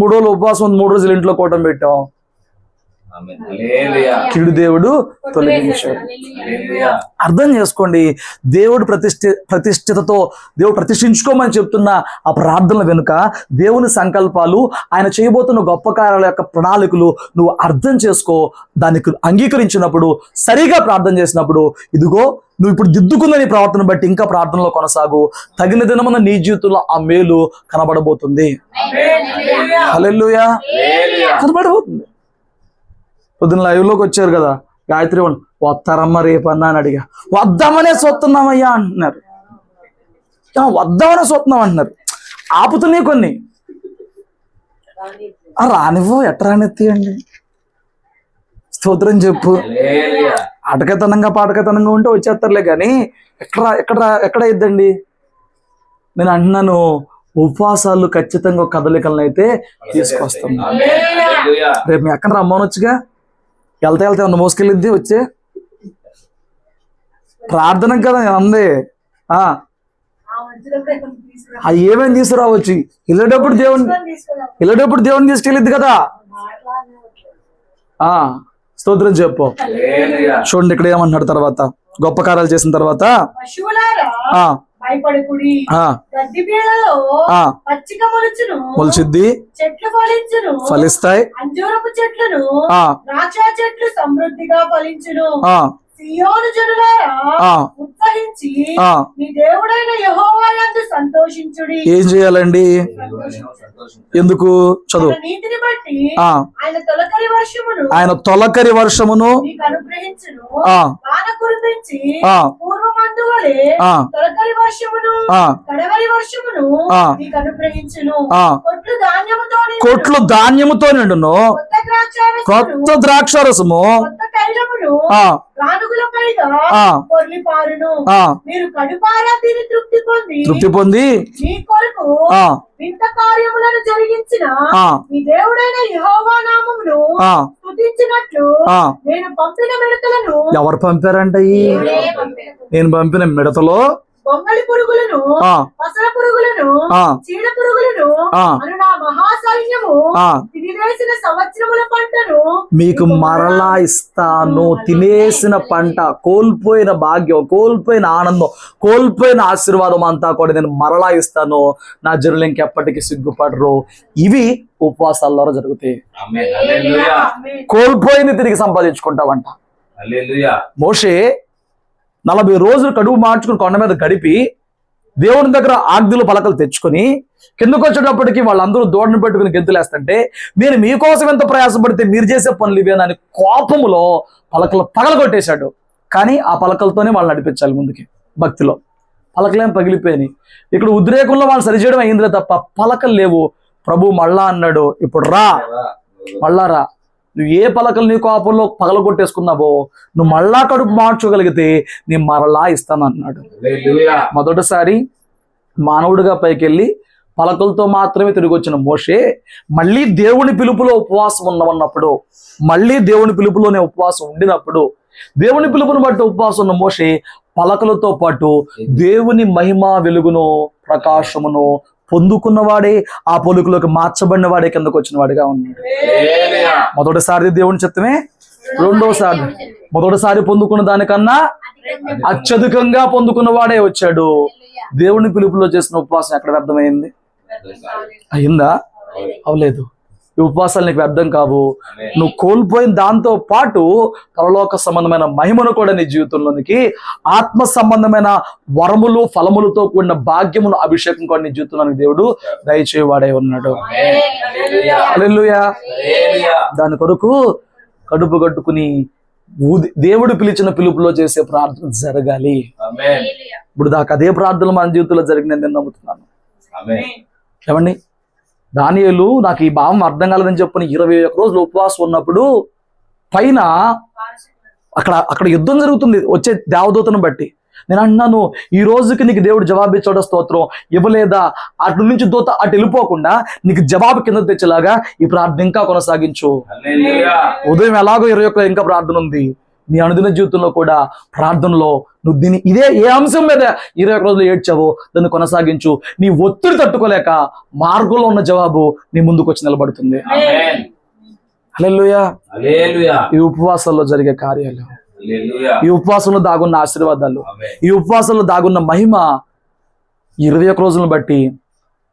3 రోజులు ఉపవాసం ఉంది, 3 రోజులు ఇంట్లో కూటం పెట్టాం, కీడు దేవుడు తొలగించాడు. అర్థం చేసుకోండి, దేవుడు ప్రతిష్ఠితతో దేవుడు ప్రతిష్ఠించుకోమని చెప్తున్న ఆ ప్రార్థనల వెనుక దేవుని సంకల్పాలు, ఆయన చేయబోతున్న గొప్ప కార్యాల యొక్క ప్రణాళికలు నువ్వు అర్థం చేసుకో. దానికి అంగీకరించినప్పుడు, సరిగా ప్రార్థన చేసినప్పుడు, ఇదిగో నువ్వు ఇప్పుడు దిద్దుకుందని ప్రవర్తన బట్టి ఇంకా ప్రార్థనలో కొనసాగు. తగిన దినమున నీ జీవితంలో ఆ మేలు కనబడబోతుంది. హల్లెలూయా, కనబడబోతుంది. పొద్దున్న లైవ్లోకి వచ్చారు కదా, గాయత్రి వస్తారమ్మా రేపన్నా అని అడిగా, వద్దామనే చూస్తున్నామయ్యా అంటున్నారు. వద్దామనే చూస్తున్నాం అంటున్నారు. ఆపుతున్నాయి కొన్ని, రానివ్వు, ఎట్ట రానివ్వండి. స్తోత్రం చెప్పు. ఆటకతనంగా పాటకతనంగా ఉంటే వచ్చేస్తారులే, కానీ ఎక్కడ ఇద్దండి. నేను అంటున్నాను, ఉపవాసాలు ఖచ్చితంగా కదలికలను అయితే తీసుకొస్తాను. రేపు మీ అక్కన రమ్మనొచ్చుగా, వెళ్తే ఉన్న మోసుకెళ్ళిద్ది వచ్చే ప్రార్థన కదా అంది. అవి ఏమేమి తీసుకురావచ్చు, వెళ్ళేటప్పుడు దేవుని తీసుకెళ్ళిద్ది కదా. స్తోత్రం చెప్పు. చూడండి ఇక్కడ ఏమంటున్నాడు తర్వాత, గొప్ప కార్యాలు చేసిన తర్వాత, మొలిచిద్ది, ఫలిస్తాయి, అంజూరపు చెట్లను, ద్రాక్ష చెట్లు సమృద్ధిగా ఫలించును. సియోను జనులారా ఉత్సహించి మీ దేవుడైన యెహోవా యందు సంతోషించుడి. ఏం చేయాలండి? ఎందుకు? చదువు. నీతిని బట్టి ఆయన తొలకరి వర్షమును మీకు అనుగ్రహించును. వాన కురిపించి పూర్వమందు వలె తొలకరి వర్షమును కడవరి వర్షమును మీకు అనుగ్రహించును. కొట్లు ధాన్యముతో నిండును, కొత్త ద్రాక్షారసము, కొత్త తైలమును రానుగులపైగా పొర్లిపారును. మీరు కడుపారా తిని తృప్తి పొంది మీ కొరకు వింత కార్యములను జరిగించిన మీ దేవుడైన యెహోవా నామమును స్తుతించినట్లు నేను పంపిన మిడతలను. ఎవరు పంపారంట? నేను పంపిన మిడతలో బొంగళి పురుగులను, పసల పురుగులను, చీడ పురుగులను అను నా మహాసైన్యము తినివేసిన సంవత్సరముల పంటను మీకు మరలా ఇస్తాను. తినేసిన పంట, కోల్పోయిన భాగ్యం, కోల్పోయిన ఆనందం, కోల్పోయిన ఆశీర్వాదం అంతా కూడా నేను మరలా ఇస్తాను. నా జనులు ఇంకెప్పటికీ సిగ్గుపడరు. ఇవి ఉపవాసాల ద్వారా జరుగుతాయి. కోల్పోయింది తిరిగి సంపాదించుకుంటావంట. మోషే 40 రోజులు కడుపు మార్చుకుని కొండ మీద గడిపి దేవుని దగ్గర ఆజ్ఞలు పలకలు తెచ్చుకొని కిందకు వచ్చేటప్పటికి వాళ్ళందరూ దూడను పెట్టుకుని గెంతులేస్తుంటే, నేను మీకోసం ఎంత ప్రయాసపడితే మీరు చేసే పనులు ఇవేనని కోపములో పలకలు పగలగొట్టేశాడు. కానీ ఆ పలకలతోనే వాళ్ళు నడిపించాలి ముందుకి. భక్తిలో పలకలేం పగిలిపోయినాయి. ఇక్కడ ఉద్రేకంలో వాళ్ళు సరిచేయడం అయిందిలే తప్ప పలకలు లేవు. ప్రభు మళ్ళా అన్నాడు, ఇప్పుడు రా, మళ్ళా రా. నువ్వు ఏ పలకలు నీ కోపంలో పగలగొట్టేసుకున్నావో నువ్వు మళ్ళా కడుపు మార్చుకోగలిగితే నీ మరలా ఇస్తాను అన్నాడు. మొదటిసారి మానవుడిగా పైకెళ్ళి పలకలతో మాత్రమే తిరిగి వచ్చిన మోషే మళ్ళీ దేవుని పిలుపులో ఉపవాసం ఉన్నప్పుడు, మళ్ళీ దేవుని పిలుపులోనే ఉపవాసం ఉండినప్పుడు, దేవుని పిలుపును బట్టి ఉపవాసం ఉన్న మోషే పలకలతో పాటు దేవుని మహిమ, వెలుగును, ప్రకాశమును పొందుకున్నవాడే, ఆ పొలుకులోకి మార్చబడిన వాడే కిందకు వచ్చిన వాడిగా ఉన్నాడు. మొదటిసారి దేవుని చిత్తమే, మొదటిసారి పొందుకున్న దానికన్నా అత్యధికంగా పొందుకున్న వాడే వచ్చాడు. దేవుని పిలుపులో చేసిన ఉపవాసం ఎక్కడ వ్యర్థమైంది? అయిందా? అవలేదు. ఈ ఉపవాసాలు నీకు వ్యర్థం కావు. నువ్వు కోల్పోయిన దాంతో పాటు పరలోక సంబంధమైన మహిమను కూడా నీ జీవితంలోనికి, ఆత్మ సంబంధమైన వరములు, ఫలములతో కూడిన భాగ్యమును, అభిషేకం కూడా నీ జీవితంలోనికి దేవుడు దయచేవాడే ఉన్నాడు. హల్లెలూయా. దాని కొరకు కడుపు కట్టుకుని దేవుడు పిలిచిన పిలుపులో చేసే ప్రార్థన జరగాలి. ఆమేన్. ఇప్పుడు దాకా అదే ప్రార్థనలు మన జీవితంలో జరిగిందని నేను నమ్ముతున్నాను. ఆమేన్. ఏమండి, దానియేలు నాకు ఈ భావం అర్థం కాలేదని చెప్పని 21 రోజులు ఉపవాసం ఉన్నప్పుడు పైన అక్కడ యుద్ధం జరుగుతుంది వచ్చే దేవదూతను బట్టి. నేను అంటున్నాను, ఈ రోజుకి నీకు దేవుడు జవాబు ఇచ్చాడో స్తోత్రం, ఇవ్వలేదా అటు నుంచి దూత అటు వెళ్ళిపోకుండా నీకు జవాబు కింద తెచ్చేలాగా ఈ ప్రార్థన ఇంకా కొనసాగించు. హల్లెలూయా. ఉదయం ఎలాగో 21 ఇంకా ప్రార్థన ఉంది, నీ అనుదిన జీవితంలో కూడా ప్రార్థనలో నువ్వు దీన్ని ఇదే ఏ అంశం మీద 21 రోజులు ఏడ్చావో దాన్ని కొనసాగించు. నీ ఒత్తిడి తట్టుకోలేక మార్గంలో ఉన్న జవాబు నీ ముందుకు వచ్చి నిలబడుతుంది. ఆమేన్. హల్లెలూయా. హల్లెలూయా. ఈ ఉపవాసాల్లో జరిగే కార్యాలు, హల్లెలూయా. ఈ ఉపవాసంలో దాగున్న ఆశీర్వాదాలు, ఆమేన్. ఈ ఉపవాసంలో దాగున్న మహిమ 21 రోజులను బట్టి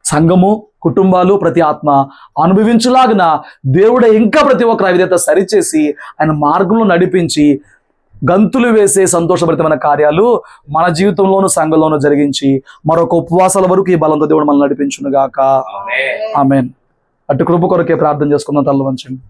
సంఘము, కుటుంబాలు, ప్రతి ఆత్మ అనుభవించులాగిన దేవుడే ఇంకా ప్రతి ఒక్కరు అవిధేత సరిచేసి ఆయన మార్గంలో నడిపించి గంతులు వేసే సంతోషభరితమైన కార్యాలు మన జీవితంలోను సంఘంలోను జరిగించి మరొక ఉపవాసాల వరకు ఈ బలంతో దేవుడు మనల్ని నడిపించును గాక. ఆమేన్. ఆమేన్. అటు కృప కొరకే ప్రార్థన చేసుకుందాం. తల్ల వంచండి.